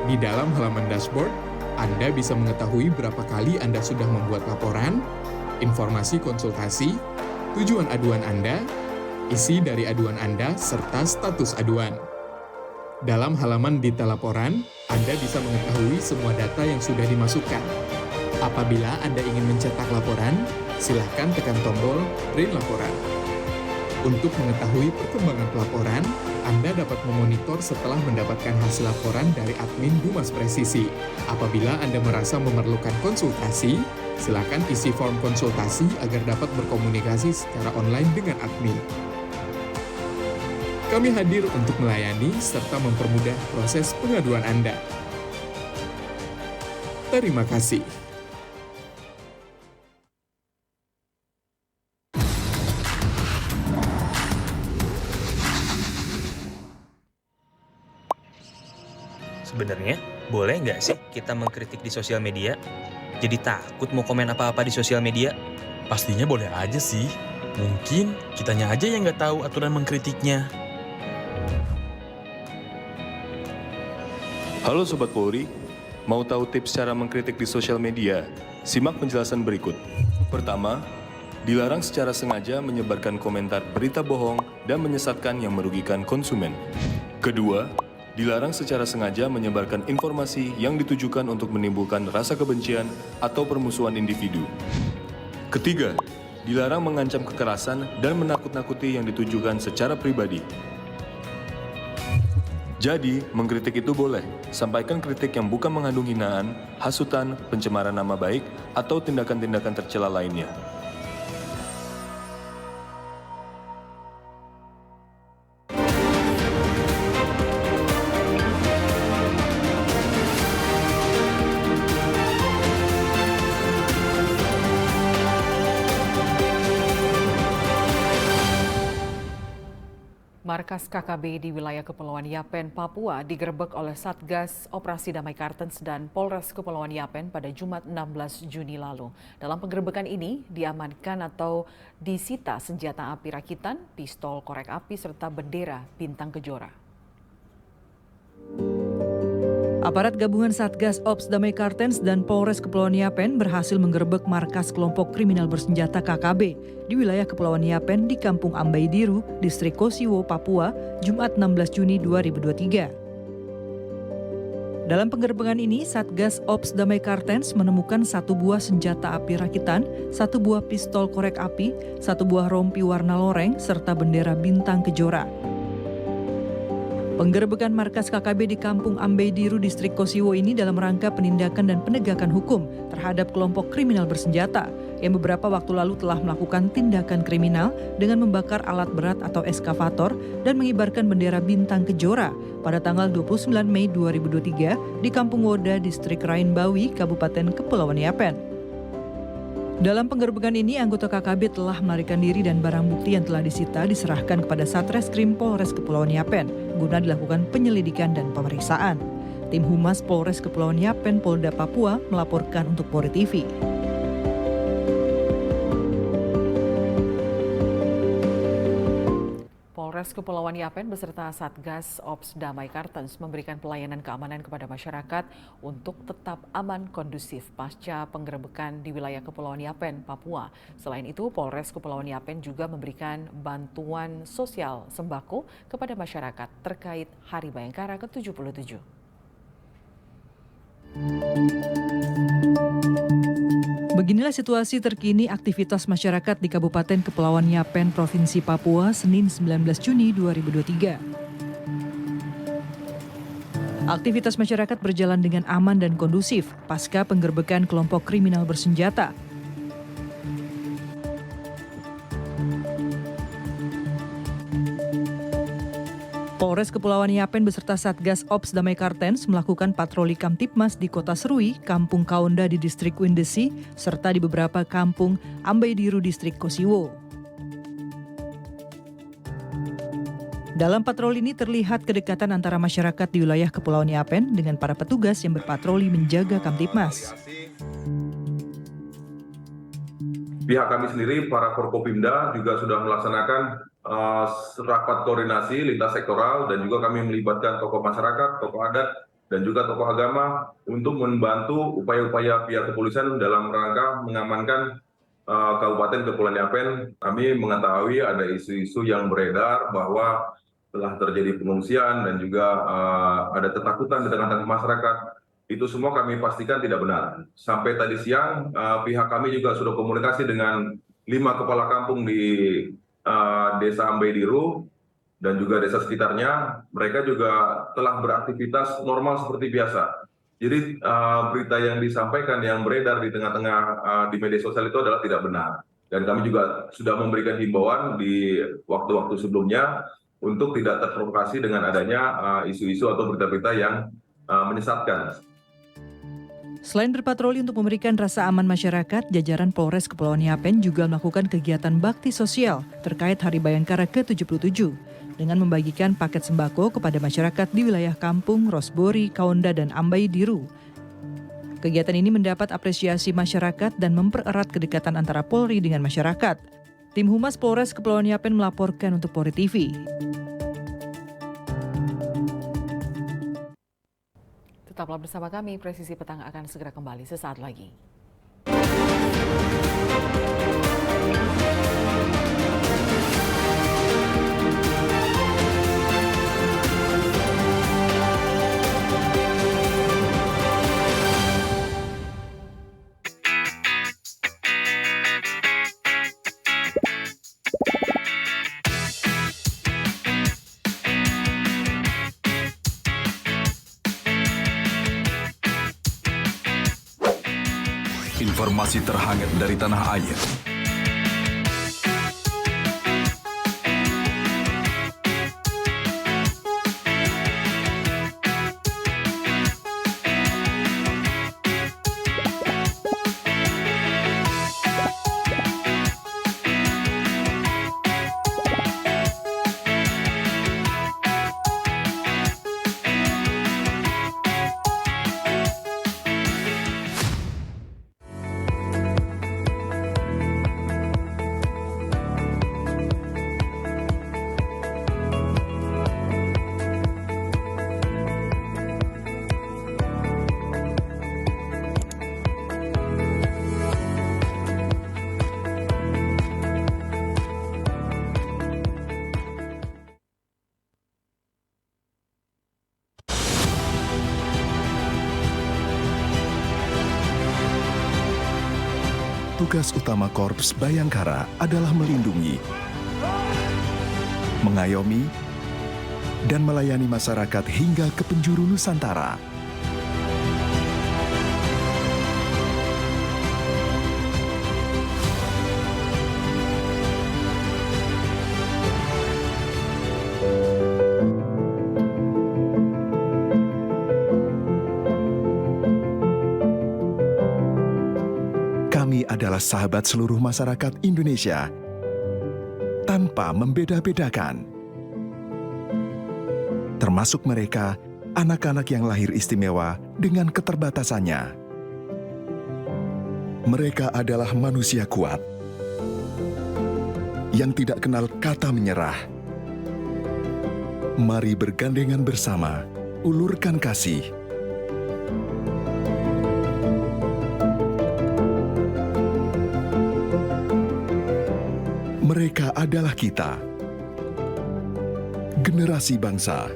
Di dalam halaman dashboard, Anda bisa mengetahui berapa kali Anda sudah membuat laporan, informasi konsultasi, tujuan aduan Anda, isi dari aduan Anda, serta status aduan. Dalam halaman detail laporan, Anda bisa mengetahui semua data yang sudah dimasukkan. Apabila Anda ingin mencetak laporan, silakan tekan tombol print laporan. Untuk mengetahui perkembangan pelaporan, Anda dapat memonitor setelah mendapatkan hasil laporan dari admin Humas Presisi. Apabila Anda merasa memerlukan konsultasi, silakan isi form konsultasi agar dapat berkomunikasi secara online dengan admin. Kami hadir untuk melayani serta mempermudah proses pengaduan Anda. Terima kasih. Sebenarnya, boleh nggak sih kita mengkritik di sosial media? Jadi takut mau komen apa-apa di sosial media? Pastinya boleh aja sih. Mungkin kitanya aja yang nggak tahu aturan mengkritiknya. Halo Sobat Polri, mau tahu tips cara mengkritik di sosial media? Simak penjelasan berikut. Pertama, dilarang secara sengaja menyebarkan komentar berita bohong dan menyesatkan yang merugikan konsumen. Kedua, dilarang secara sengaja menyebarkan informasi yang ditujukan untuk menimbulkan rasa kebencian atau permusuhan individu. Ketiga, dilarang mengancam kekerasan dan menakut-nakuti yang ditujukan secara pribadi. Jadi, mengkritik itu boleh. Sampaikan kritik yang bukan mengandung hinaan, hasutan, pencemaran nama baik, atau tindakan-tindakan tercela lainnya. Markas KKB di wilayah Kepulauan Yapen, Papua digerebek oleh Satgas Operasi Damai Kartens dan Polres Kepulauan Yapen pada Jumat 16 Juni lalu. Dalam penggerebekan ini diamankan atau disita senjata api rakitan, pistol korek api serta bendera bintang kejora. Aparat gabungan Satgas Ops Damai Kartens dan Polres Kepulauan Yapen berhasil menggerebek markas kelompok kriminal bersenjata KKB di wilayah Kepulauan Yapen di Kampung Ambai Diru, Distrik Kosiwo, Papua, Jumat 16 Juni 2023. Dalam penggerebekan ini, Satgas Ops Damai Kartens menemukan 1 buah senjata api rakitan, 1 buah pistol korek api, 1 buah rompi warna loreng, serta bendera bintang kejora. Penggerebekan markas KKB di Kampung Ambai Diru, Distrik Kosiwo ini dalam rangka penindakan dan penegakan hukum terhadap kelompok kriminal bersenjata yang beberapa waktu lalu telah melakukan tindakan kriminal dengan membakar alat berat atau eskavator dan mengibarkan bendera bintang kejora pada tanggal 29 Mei 2023 di Kampung Woda, Distrik Rainbawi, Kabupaten Kepulauan Yapen. Dalam penggerebekan ini, anggota KKB telah melarikan diri dan barang bukti yang telah disita diserahkan kepada Satreskrim Polres Kepulauan Yapen guna dilakukan penyelidikan dan pemeriksaan. Tim Humas Polres Kepulauan Yapen Polda Papua melaporkan untuk Polri TV. Polres Kepulauan Yapen beserta Satgas Ops Damai Kartens memberikan pelayanan keamanan kepada masyarakat untuk tetap aman kondusif pasca penggerebekan di wilayah Kepulauan Yapen, Papua. Selain itu, Polres Kepulauan Yapen juga memberikan bantuan sosial sembako kepada masyarakat terkait Hari Bayangkara ke-77. Beginilah situasi terkini aktivitas masyarakat di Kabupaten Kepulauan Yapen, Provinsi Papua, Senin 19 Juni 2023. Aktivitas masyarakat berjalan dengan aman dan kondusif pasca penggerbekan kelompok kriminal bersenjata. Polres Kepulauan Yapen beserta Satgas Ops Damai Kartens melakukan patroli Kamtipmas di Kota Serui, Kampung Kaunda di Distrik Windesi, serta di beberapa kampung Ambai Diru Distrik Kosiwo. Dalam patroli ini terlihat kedekatan antara masyarakat di wilayah Kepulauan Yapen dengan para petugas yang berpatroli menjaga Kamtipmas. Pihak kami sendiri, para Forkopimda juga sudah melaksanakan rapat koordinasi lintas sektoral dan juga kami melibatkan tokoh masyarakat, tokoh adat, dan juga tokoh agama untuk membantu upaya-upaya pihak kepolisian dalam rangka mengamankan Kabupaten Kepulauan Yapen. Kami mengetahui ada isu-isu yang beredar bahwa telah terjadi pengungsian dan juga ada ketakutan di tengah-tengah masyarakat. Itu semua kami pastikan tidak benar. Sampai tadi siang, pihak kami juga sudah komunikasi dengan 5 kepala kampung di Desa Ambai Diru dan juga desa sekitarnya. Mereka juga telah beraktivitas normal seperti biasa. Jadi berita yang disampaikan, yang beredar di tengah-tengah di media sosial itu adalah tidak benar. Dan kami juga sudah memberikan himbauan di waktu-waktu sebelumnya untuk tidak terprovokasi dengan adanya isu-isu atau berita-berita yang menyesatkan. Selain berpatroli untuk memberikan rasa aman masyarakat, jajaran Polres Kepulauan Yapen juga melakukan kegiatan bakti sosial terkait Hari Bayangkara ke-77 dengan membagikan paket sembako kepada masyarakat di wilayah Kampung Rosbori, Kaunda, dan Ambai Diru. Kegiatan ini mendapat apresiasi masyarakat dan mempererat kedekatan antara Polri dengan masyarakat. Tim Humas Polres Kepulauan Yapen melaporkan untuk Polri TV. Tetaplah bersama kami, Presisi Petang akan segera kembali sesaat lagi. Informasi terhangat dari tanah air. Tugas utama Korps Bayangkara adalah melindungi, mengayomi, dan melayani masyarakat hingga ke penjuru Nusantara. Kami adalah sahabat seluruh masyarakat Indonesia tanpa membeda-bedakan. Termasuk mereka, anak-anak yang lahir istimewa dengan keterbatasannya. Mereka adalah manusia kuat yang tidak kenal kata menyerah. Mari bergandengan bersama, ulurkan kasih. Mereka adalah kita, generasi bangsa.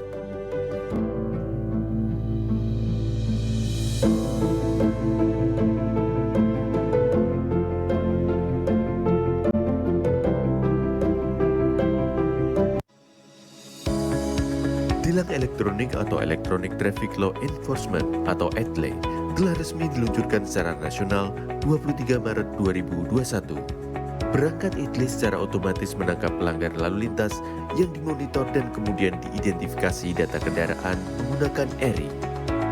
Tilang elektronik atau Electronic Traffic Law Enforcement atau ETLE telah resmi diluncurkan secara nasional 23 Maret 2021. Perangkat ETLE secara otomatis menangkap pelanggar lalu lintas yang dimonitor dan kemudian diidentifikasi data kendaraan menggunakan ERI.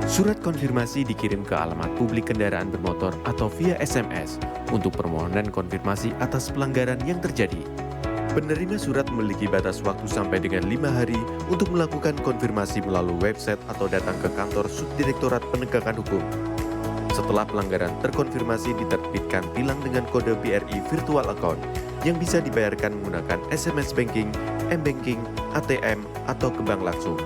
Surat konfirmasi dikirim ke alamat publik kendaraan bermotor atau via SMS untuk permohonan konfirmasi atas pelanggaran yang terjadi. Penerima surat memiliki batas waktu sampai dengan 5 hari untuk melakukan konfirmasi melalui website atau datang ke kantor Subdirektorat Penegakan Hukum. Setelah pelanggaran terkonfirmasi, diterbitkan tilang dengan kode BRI Virtual Account yang bisa dibayarkan menggunakan SMS Banking, M-Banking, ATM, atau ke bank langsung.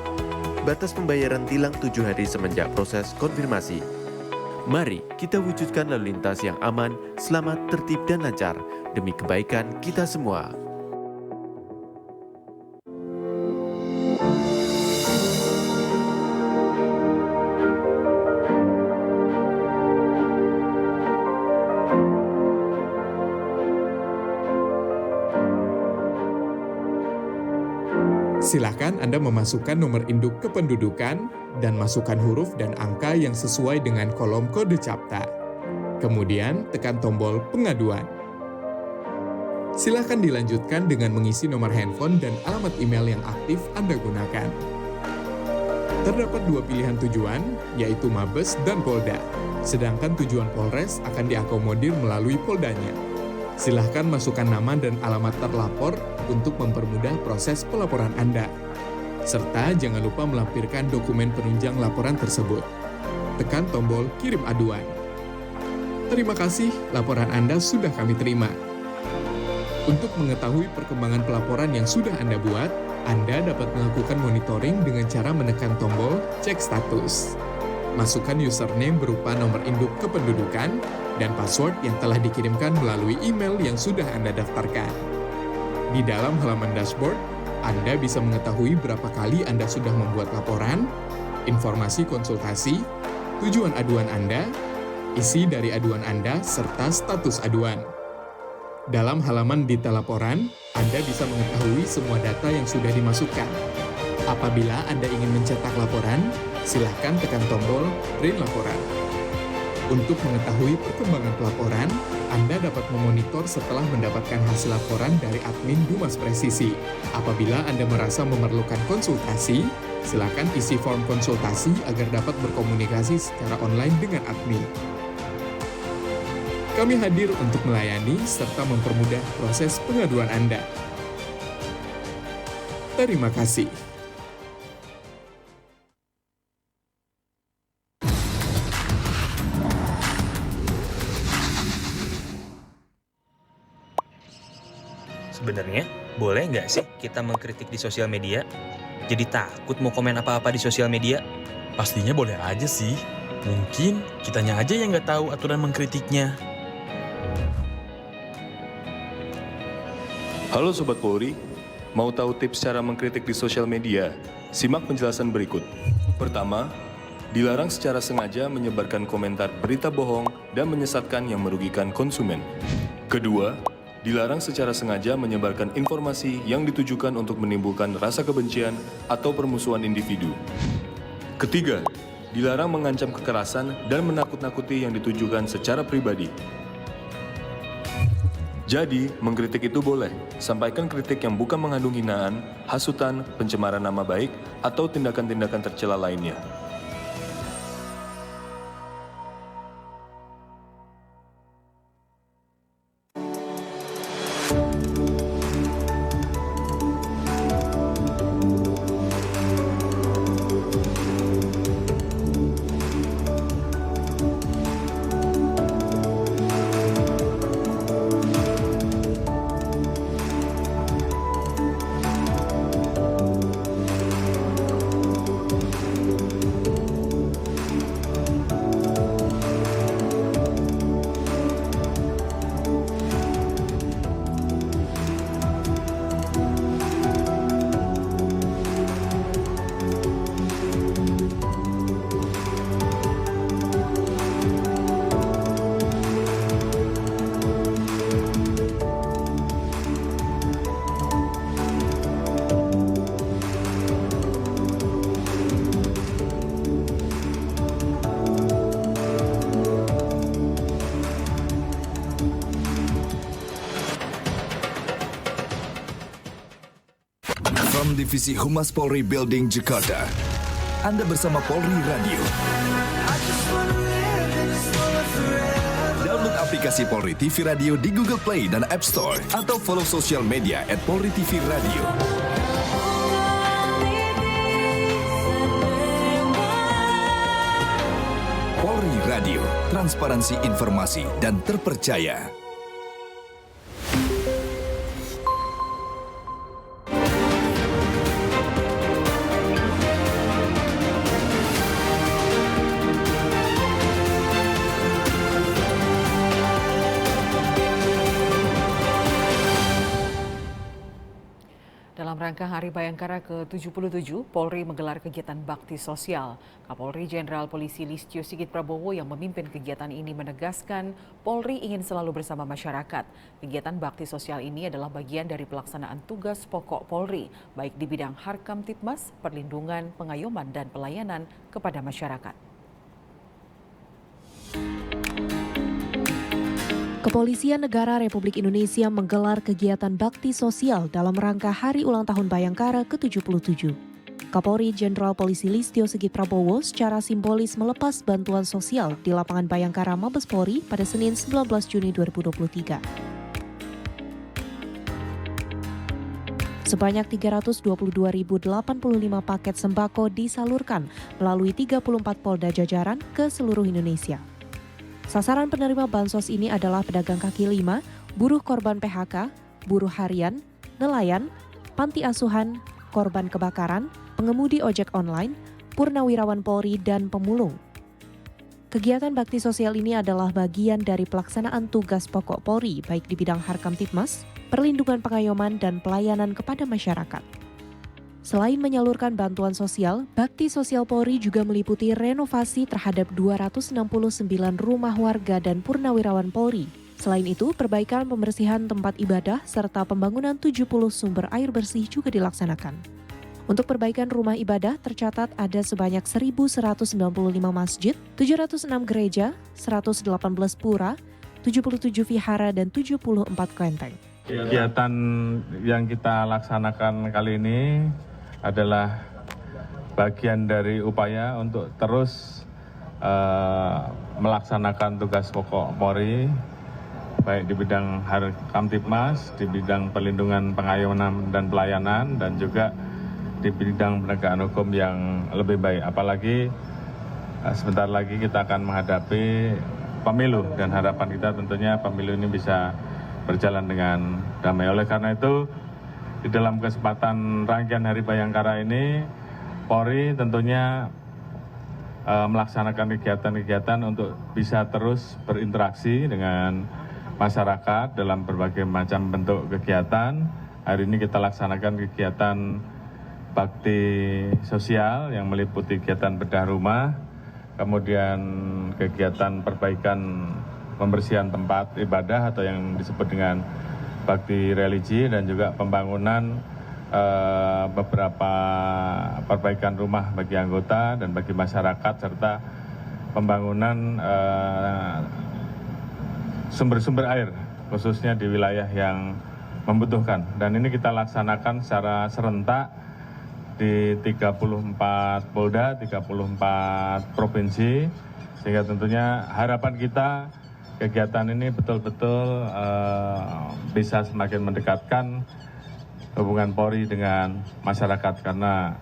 Batas pembayaran tilang 7 hari semenjak proses konfirmasi. Mari kita wujudkan lalu lintas yang aman, selamat, tertib, dan lancar demi kebaikan kita semua. Silakan Anda memasukkan nomor induk kependudukan dan masukkan huruf dan angka yang sesuai dengan kolom kode CAPTA. Kemudian tekan tombol pengaduan. Silakan dilanjutkan dengan mengisi nomor handphone dan alamat email yang aktif Anda gunakan. Terdapat 2 pilihan tujuan, yaitu Mabes dan Polda. Sedangkan tujuan Polres akan diakomodir melalui Poldanya. Silahkan masukkan nama dan alamat terlapor untuk mempermudah proses pelaporan Anda. Serta jangan lupa melampirkan dokumen penunjang laporan tersebut. Tekan tombol kirim aduan. Terima kasih, laporan Anda sudah kami terima. Untuk mengetahui perkembangan pelaporan yang sudah Anda buat, Anda dapat melakukan monitoring dengan cara menekan tombol cek status. Masukkan username berupa nomor induk kependudukan dan password yang telah dikirimkan melalui email yang sudah Anda daftarkan. Di dalam halaman dashboard, Anda bisa mengetahui berapa kali Anda sudah membuat laporan, informasi konsultasi, tujuan aduan Anda, isi dari aduan Anda, serta status aduan. Dalam halaman detail laporan, Anda bisa mengetahui semua data yang sudah dimasukkan. Apabila Anda ingin mencetak laporan, silahkan tekan tombol print laporan. Untuk mengetahui perkembangan pelaporan, Anda dapat memonitor setelah mendapatkan hasil laporan dari admin Dumas Presisi. Apabila Anda merasa memerlukan konsultasi, silakan isi form konsultasi agar dapat berkomunikasi secara online dengan admin. Kami hadir untuk melayani serta mempermudah proses pengaduan Anda. Terima kasih. Sebenarnya, boleh nggak sih kita mengkritik di sosial media? Jadi takut mau komen apa-apa di sosial media? Pastinya boleh aja sih. Mungkin kitanya aja yang nggak tahu aturan mengkritiknya. Halo Sobat Polri, mau tahu tips cara mengkritik di sosial media? Simak penjelasan berikut. Pertama, dilarang secara sengaja menyebarkan komentar berita bohong dan menyesatkan yang merugikan konsumen. Kedua, dilarang secara sengaja menyebarkan informasi yang ditujukan untuk menimbulkan rasa kebencian atau permusuhan individu. Ketiga, dilarang mengancam kekerasan dan menakut-nakuti yang ditujukan secara pribadi. Jadi, mengkritik itu boleh, sampaikan kritik yang bukan mengandung hinaan, hasutan, pencemaran nama baik, atau tindakan-tindakan tercela lainnya. From Divisi Humas Polri Building Jakarta, Anda bersama Polri Radio. Download aplikasi Polri TV Radio di Google Play dan App Store atau follow sosial media @Polri TV Radio. Polri Radio, transparansi informasi dan terpercaya. Dalam rangka Hari Bayangkara ke-77, Polri menggelar kegiatan bakti sosial. Kapolri Jenderal Polisi Listio Sigit Prabowo yang memimpin kegiatan ini menegaskan Polri ingin selalu bersama masyarakat. Kegiatan bakti sosial ini adalah bagian dari pelaksanaan tugas pokok Polri, baik di bidang Harkamtibmas, perlindungan, pengayoman, dan pelayanan kepada masyarakat. Kepolisian Negara Republik Indonesia menggelar kegiatan bakti sosial dalam rangka Hari Ulang Tahun Bayangkara ke-77. Kapolri Jenderal Polisi Listio Sigit Prabowo secara simbolis melepas bantuan sosial di lapangan Bayangkara Mabes Polri pada Senin 19 Juni 2023. Sebanyak 322.085 paket sembako disalurkan melalui 34 Polda jajaran ke seluruh Indonesia. Sasaran penerima bansos ini adalah pedagang kaki lima, buruh korban PHK, buruh harian, nelayan, panti asuhan, korban kebakaran, pengemudi ojek online, purnawirawan Polri, dan pemulung. Kegiatan bakti sosial ini adalah bagian dari pelaksanaan tugas pokok Polri, baik di bidang Harkamtibmas, perlindungan pengayoman, dan pelayanan kepada masyarakat. Selain menyalurkan bantuan sosial, bakti sosial Polri juga meliputi renovasi terhadap 269 rumah warga dan purnawirawan Polri. Selain itu, perbaikan pembersihan tempat ibadah serta pembangunan 70 sumber air bersih juga dilaksanakan. Untuk perbaikan rumah ibadah tercatat ada sebanyak 1.195 masjid, 706 gereja, 118 pura, 77 vihara, dan 74 kelenteng. Kegiatan yang kita laksanakan kali ini adalah bagian dari upaya untuk terus melaksanakan tugas pokok Polri, baik di bidang Kamtibmas, di bidang perlindungan, pengayuman, dan pelayanan, dan juga di bidang penegakan hukum yang lebih baik. Apalagi sebentar lagi kita akan menghadapi pemilu, dan harapan kita tentunya pemilu ini bisa berjalan dengan damai. Oleh karena itu, di dalam kesempatan rangkaian Hari Bayangkara ini, Polri tentunya melaksanakan kegiatan-kegiatan untuk bisa terus berinteraksi dengan masyarakat dalam berbagai macam bentuk kegiatan. Hari ini kita laksanakan kegiatan bakti sosial yang meliputi kegiatan bedah rumah, kemudian kegiatan perbaikan pembersihan tempat ibadah atau yang disebut dengan bakti religi, dan juga pembangunan beberapa perbaikan rumah bagi anggota dan bagi masyarakat, serta pembangunan sumber-sumber air khususnya di wilayah yang membutuhkan. Dan ini kita laksanakan secara serentak di 34 Polda, 34 provinsi, sehingga tentunya harapan kita kegiatan ini betul-betul bisa semakin mendekatkan hubungan Polri dengan masyarakat, karena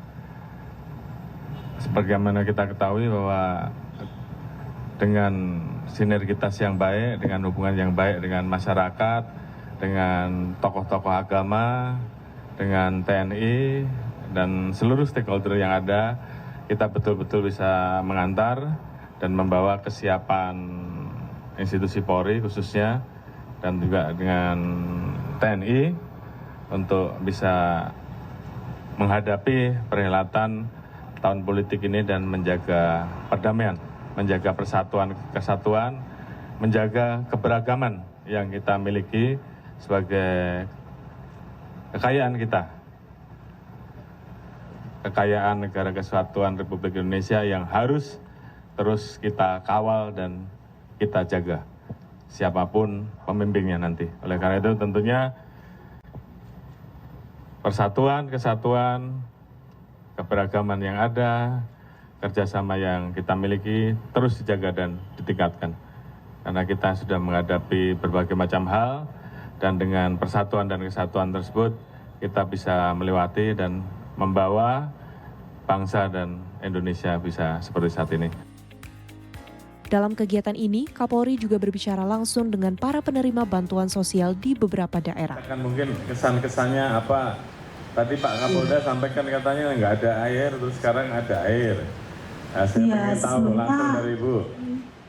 sebagaimana kita ketahui bahwa dengan sinergitas yang baik, dengan hubungan yang baik dengan masyarakat, dengan tokoh-tokoh agama, dengan TNI, dan seluruh stakeholder yang ada, kita betul-betul bisa mengantar dan membawa kesiapan institusi Polri khususnya, dan juga dengan TNI untuk bisa menghadapi perhelatan tahun politik ini dan menjaga perdamaian, menjaga kesatuan, menjaga keberagaman yang kita miliki sebagai kekayaan kita. Kekayaan Negara Kesatuan Republik Indonesia yang harus terus kita kawal dan kita jaga, siapapun pemimpinnya nanti. Oleh karena itu tentunya persatuan, kesatuan, keberagaman yang ada, kerjasama yang kita miliki terus dijaga dan ditingkatkan. Karena kita sudah menghadapi berbagai macam hal, dan dengan persatuan dan kesatuan tersebut kita bisa melewati dan membawa bangsa dan Indonesia bisa seperti saat ini. Dalam kegiatan ini, Kapolri juga berbicara langsung dengan para penerima bantuan sosial di beberapa daerah. Kan mungkin kesan-kesannya apa? Tadi Pak Kapolda sampaikan katanya nggak ada air, terus sekarang ada air. Nah, saya ingin tahu langsung dari Ibu.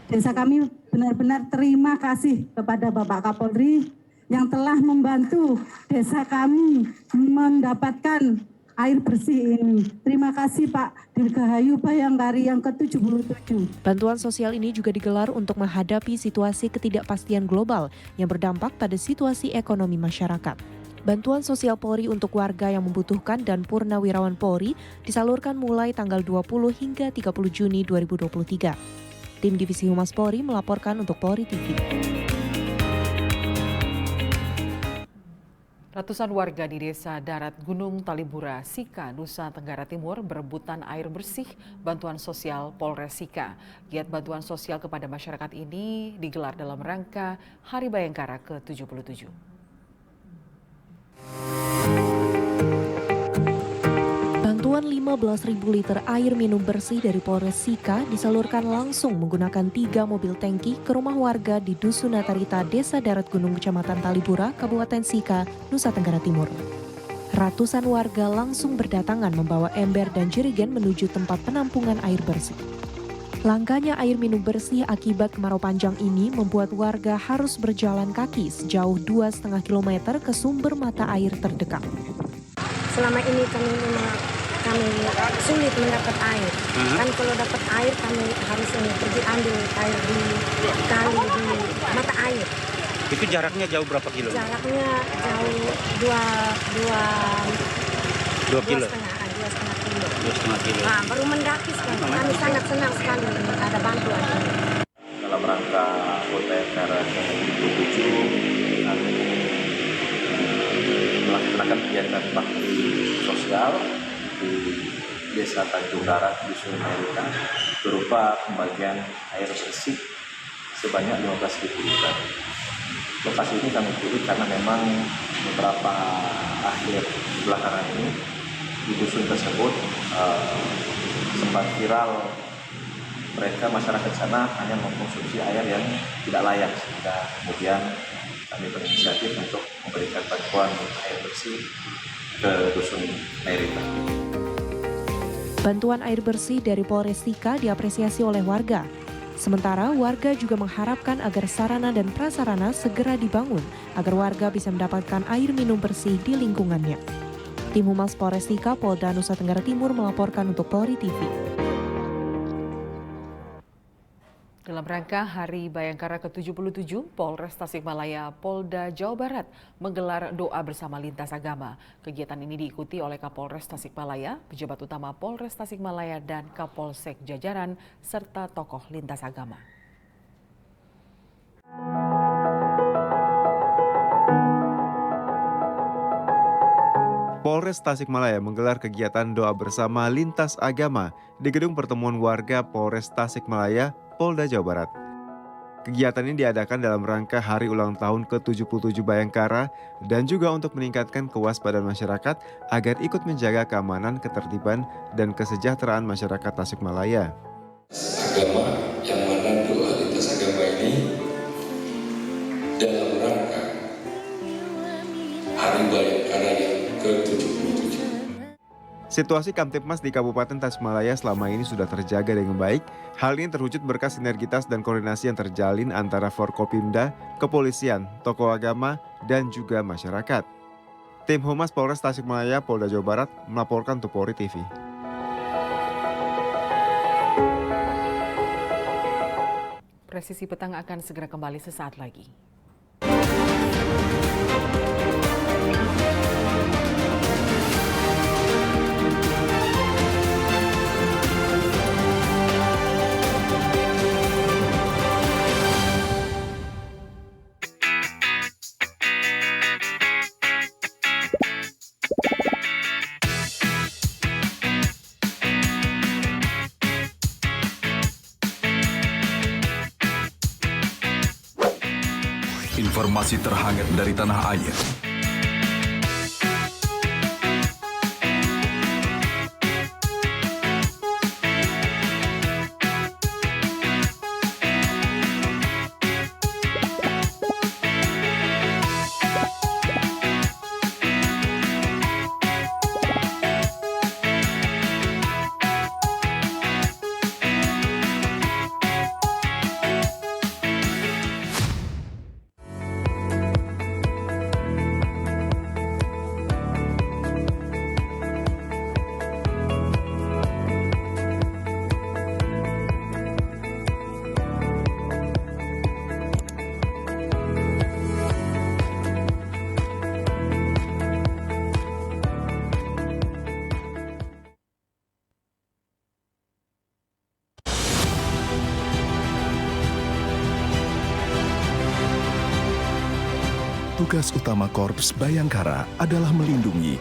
Desa kami benar-benar terima kasih kepada Bapak Kapolri yang telah membantu desa kami mendapatkan air bersih ini. Terima kasih Pak Dirgahayu Bayangkari yang ke-77. Bantuan sosial ini juga digelar untuk menghadapi situasi ketidakpastian global yang berdampak pada situasi ekonomi masyarakat. Bantuan sosial Polri untuk warga yang membutuhkan dan purnawirawan Polri disalurkan mulai tanggal 20 hingga 30 Juni 2023. Tim Divisi Humas Polri melaporkan untuk Polri TV. Ratusan warga di Desa Darat Gunung Talibura, Sika, Nusa Tenggara Timur berebutan air bersih bantuan sosial Polres Sika. Giat bantuan sosial kepada masyarakat ini digelar dalam rangka Hari Bayangkara ke-77. Bantuan 15.000 liter air minum bersih dari Polres Sika disalurkan langsung menggunakan 3 mobil tangki ke rumah warga di Dusun Natarita, Desa Darat Gunung, Kecamatan Talibura, Kabupaten Sika, Nusa Tenggara Timur. Ratusan warga langsung berdatangan membawa ember dan jerigen menuju tempat penampungan air bersih. Langkanya air minum bersih akibat kemarau panjang ini membuat warga harus berjalan kaki sejauh 2,5 km ke sumber mata air terdekat. Selama ini kami sulit mendapat air. Kan kalau dapat air kami harus pergi ambil air di kali di mata air. Itu jaraknya jauh berapa kilo? Jaraknya jauh 2 kilo. 2,5 kilo. 2,5 kilo. 2,5 kilo. Nah, baru mendaki sekarang. Kami sangat senang sekali ada bantuan ini. Dalam rangka HUT Bayangkara ke-77 kami melaksanakan kegiatan bakti sosial di Desa Tanjung Darat, Dusun Merita, berupa pembagian air bersih sebanyak 15.000 liter. Lokasi ini kami pilih karena memang beberapa akhir belakangan ini di dusun tersebut sempat viral mereka masyarakat sana hanya mengkonsumsi air yang tidak layak, sehingga kemudian kami berinisiatif untuk memberikan bantuan air bersih ke dusun Merita. Bantuan air bersih dari Polres Tika diapresiasi oleh warga. Sementara warga juga mengharapkan agar sarana dan prasarana segera dibangun agar warga bisa mendapatkan air minum bersih di lingkungannya. Tim Humas Polres Tika, Polda Nusa Tenggara Timur melaporkan untuk Polri TV. Dalam rangka Hari Bayangkara ke-77, Polres Tasikmalaya, Polda Jawa Barat menggelar doa bersama lintas agama. Kegiatan ini diikuti oleh Kapolres Tasikmalaya, pejabat utama Polres Tasikmalaya, dan Kapolsek jajaran, serta tokoh lintas agama. Polres Tasikmalaya menggelar kegiatan doa bersama lintas agama di Gedung Pertemuan Warga Polres Tasikmalaya, Polda Jawa Barat. Kegiatan ini diadakan dalam rangka hari ulang tahun ke-77 Bayangkara dan juga untuk meningkatkan kewaspadaan masyarakat agar ikut menjaga keamanan, ketertiban, dan kesejahteraan masyarakat Tasikmalaya. Agama yang mana doa lintas agama ini dalam rangka Hari Bayangkara yang ke-77. Situasi Kamtipmas di Kabupaten Tasikmalaya selama ini sudah terjaga dengan baik. Hal ini terwujud berkat sinergitas dan koordinasi yang terjalin antara Forkopimda, kepolisian, tokoh agama, dan juga masyarakat. Tim Humas Polres Tasikmalaya, Polda Jawa Barat melaporkan untuk Polri TV. Presisi petang akan segera kembali sesaat lagi. Informasi terhangat dari tanah air. Tugas utama Korps Bayangkara adalah melindungi,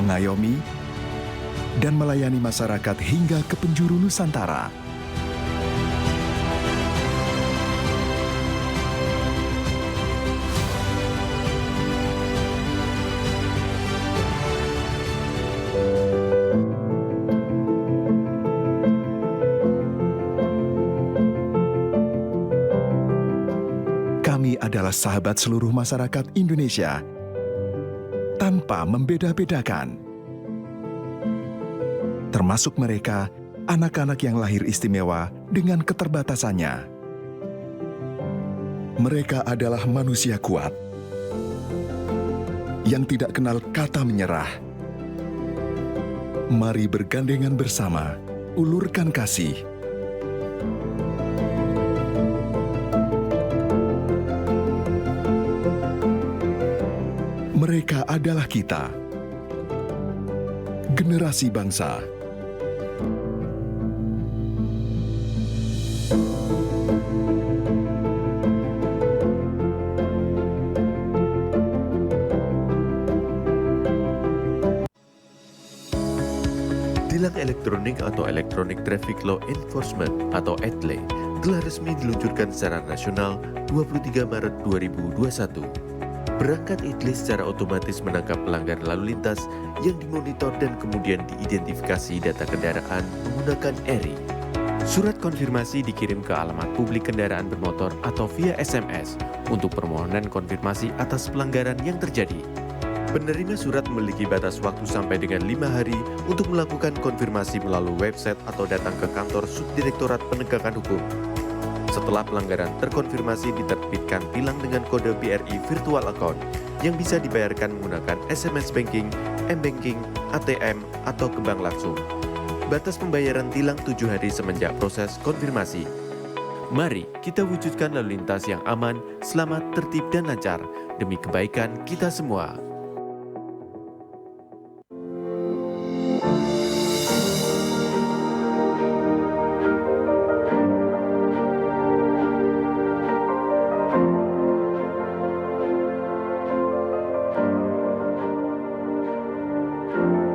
mengayomi, dan melayani masyarakat hingga ke penjuru Nusantara. Kami adalah sahabat seluruh masyarakat Indonesia, tanpa membeda-bedakan. Termasuk mereka, anak-anak yang lahir istimewa dengan keterbatasannya. Mereka adalah manusia kuat, yang tidak kenal kata menyerah. Mari bergandengan bersama, ulurkan kasih. Mereka adalah kita. generasi bangsa. Tilang elektronik atau Electronic Traffic Law Enforcement atau ETLE telah resmi diluncurkan secara nasional 23 Maret 2021. Perangkat ETLE secara otomatis menangkap pelanggar lalu lintas yang dimonitor dan kemudian diidentifikasi data kendaraan menggunakan ERI. Surat konfirmasi dikirim ke alamat publik kendaraan bermotor atau via SMS untuk permohonan konfirmasi atas pelanggaran yang terjadi. Penerima surat memiliki batas waktu sampai dengan 5 hari untuk melakukan konfirmasi melalui website atau datang ke kantor Subdirektorat Penegakan Hukum. Setelah pelanggaran terkonfirmasi, diterbitkan tilang dengan kode BRI Virtual Account yang bisa dibayarkan menggunakan SMS Banking, M-Banking, ATM, atau ke bank langsung. Batas pembayaran tilang 7 hari semenjak proses konfirmasi. Mari kita wujudkan lalu lintas yang aman, selamat, tertib, dan lancar demi kebaikan kita semua.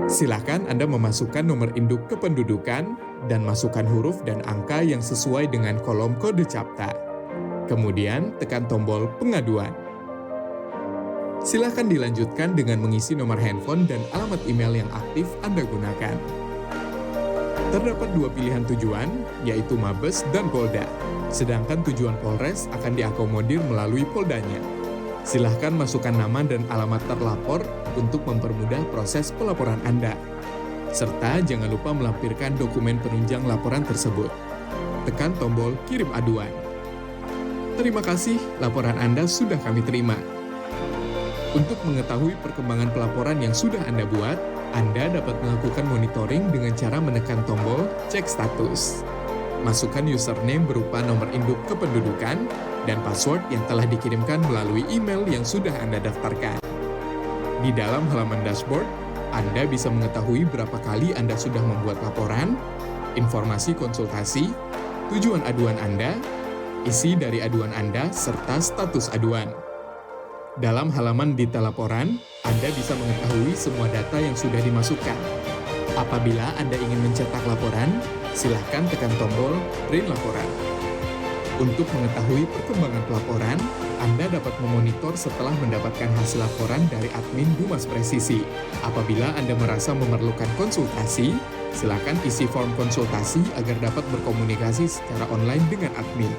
Silakan Anda memasukkan nomor induk kependudukan dan masukkan huruf dan angka yang sesuai dengan kolom kode CAPTA. Kemudian tekan tombol pengaduan. Silakan dilanjutkan dengan mengisi nomor handphone dan alamat email yang aktif Anda gunakan. Terdapat 2 pilihan tujuan, yaitu Mabes dan Polda. Sedangkan tujuan Polres akan diakomodir melalui Poldanya. Silahkan masukkan nama dan alamat terlapor untuk mempermudah proses pelaporan Anda. Serta jangan lupa melampirkan dokumen penunjang laporan tersebut. Tekan tombol kirim aduan. Terima kasih, laporan Anda sudah kami terima. Untuk mengetahui perkembangan pelaporan yang sudah Anda buat, Anda dapat melakukan monitoring dengan cara menekan tombol cek status. Masukkan username berupa nomor induk kependudukan dan password yang telah dikirimkan melalui email yang sudah Anda daftarkan. Di dalam halaman dashboard, Anda bisa mengetahui berapa kali Anda sudah membuat laporan, informasi konsultasi, tujuan aduan Anda, isi dari aduan Anda, serta status aduan. Dalam halaman detail laporan, Anda bisa mengetahui semua data yang sudah dimasukkan. Apabila Anda ingin mencetak laporan, silakan tekan tombol print laporan. Untuk mengetahui perkembangan pelaporan, Anda dapat memonitor setelah mendapatkan hasil laporan dari admin Humas Presisi. Apabila Anda merasa memerlukan konsultasi, silakan isi form konsultasi agar dapat berkomunikasi secara online dengan admin.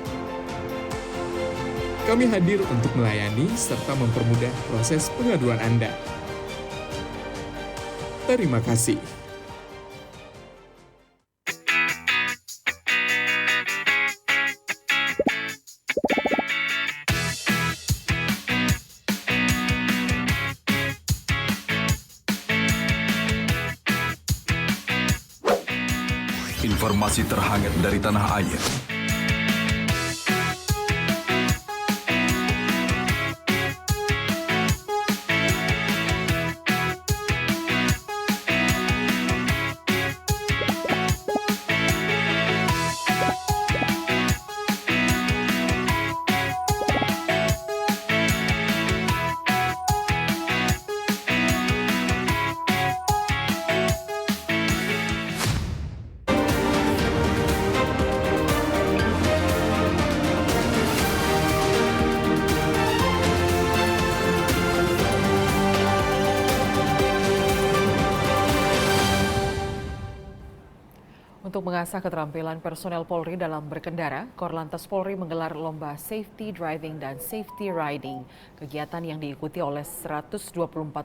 Kami hadir untuk melayani serta mempermudah proses pengaduan Anda. Terima kasih. Informasi terhangat dari tanah air. Untuk mengasah keterampilan personel Polri dalam berkendara, Korlantas Polri menggelar lomba Safety Driving dan Safety Riding. Kegiatan yang diikuti oleh 124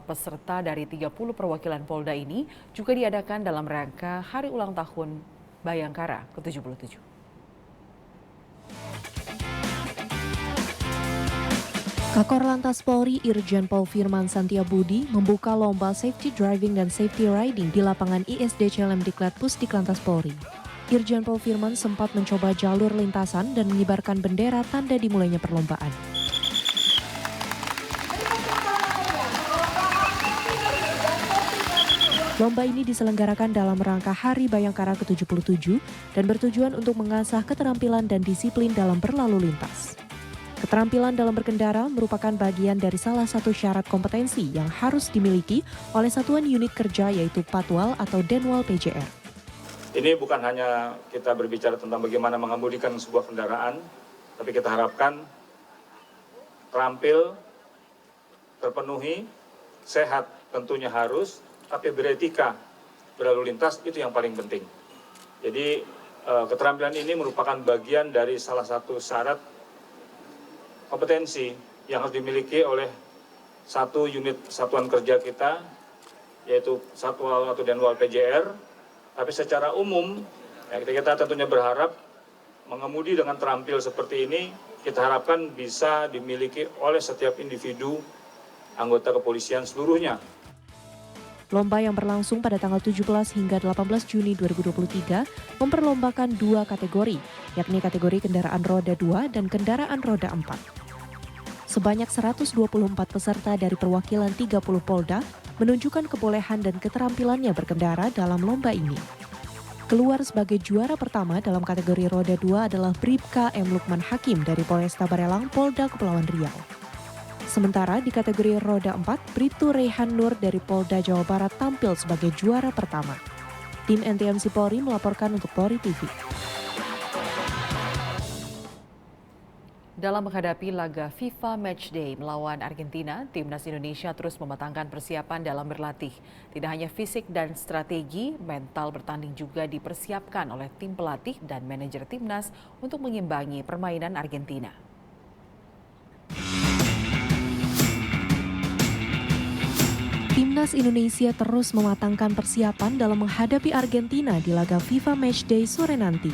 peserta dari 30 perwakilan Polda ini juga diadakan dalam rangka Hari Ulang Tahun Bayangkara ke-77. Kakor Lantas Polri Irjen Pol Firman Santiabudi membuka lomba Safety Driving dan Safety Riding di lapangan ISDC Lemdiklat Pusdiklantas Polri. Irjen Pol Firman sempat mencoba jalur lintasan dan mengibarkan bendera tanda dimulainya perlombaan. Lomba ini diselenggarakan dalam rangka Hari Bayangkara ke-77 dan bertujuan untuk mengasah keterampilan dan disiplin dalam berlalu lintas. Keterampilan dalam berkendara merupakan bagian dari salah satu syarat kompetensi yang harus dimiliki oleh satuan unit kerja yaitu Patwal atau Denwal PJR. Ini bukan hanya kita berbicara tentang bagaimana mengemudikan sebuah kendaraan, tapi kita harapkan terampil, terpenuhi, sehat tentunya harus, tapi beretika berlalu lintas itu yang paling penting. Jadi keterampilan ini merupakan bagian dari salah satu syarat kompetensi yang harus dimiliki oleh satu unit satuan kerja kita, yaitu Satwal atau Denwal PJR. Tapi secara umum, ya, kita tentunya berharap mengemudi dengan terampil seperti ini, kita harapkan bisa dimiliki oleh setiap individu anggota kepolisian seluruhnya. Lomba yang berlangsung pada tanggal 17 hingga 18 Juni 2023 memperlombakan 2 kategori, yakni kategori kendaraan roda 2 dan kendaraan roda 4. Sebanyak 124 peserta dari perwakilan 30 Polda menunjukkan kebolehan dan keterampilannya berkendara dalam lomba ini. Keluar sebagai juara pertama dalam kategori roda 2 adalah Bribka M. Lukman Hakim dari Polresta Barelang, Polda Kepulauan Riau. Sementara di kategori roda 4, Bribtu Rehan Nur dari Polda Jawa Barat tampil sebagai juara pertama. Tim NTMC Polri melaporkan untuk Polri TV. Dalam menghadapi laga FIFA Matchday melawan Argentina, Timnas Indonesia terus mematangkan persiapan dalam berlatih. Tidak hanya fisik dan strategi, mental bertanding juga dipersiapkan oleh tim pelatih dan manajer Timnas untuk mengimbangi permainan Argentina. Timnas Indonesia terus mematangkan persiapan dalam menghadapi Argentina di laga FIFA Matchday sore nanti.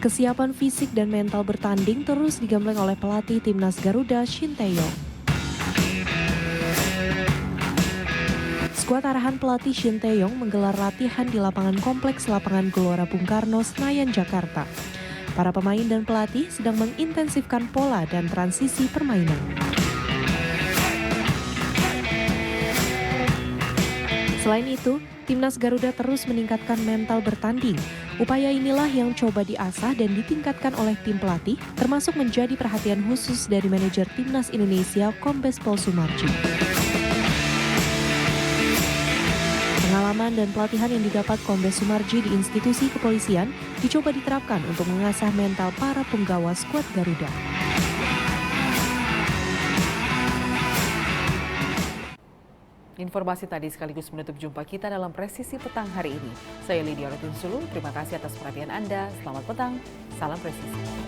Kesiapan fisik dan mental bertanding terus digembleng oleh pelatih Timnas Garuda Shin Tae-yong. Skuad arahan pelatih Shin Tae-yong menggelar latihan di lapangan kompleks lapangan Gelora Bung Karno, Senayan, Jakarta. Para pemain dan pelatih sedang mengintensifkan pola dan transisi permainan. Selain itu, Timnas Garuda terus meningkatkan mental bertanding. Upaya inilah yang coba diasah dan ditingkatkan oleh tim pelatih, termasuk menjadi perhatian khusus dari manajer Timnas Indonesia Kombes Pol Sumarji. Pengalaman dan pelatihan yang didapat Kombes Sumarji di institusi kepolisian dicoba diterapkan untuk mengasah mental para penggawa skuad Garuda. Informasi tadi sekaligus menutup jumpa kita dalam Presisi Petang hari ini. Saya Lydia Rotinsulu, terima kasih atas perhatian Anda. Selamat petang, salam presisi.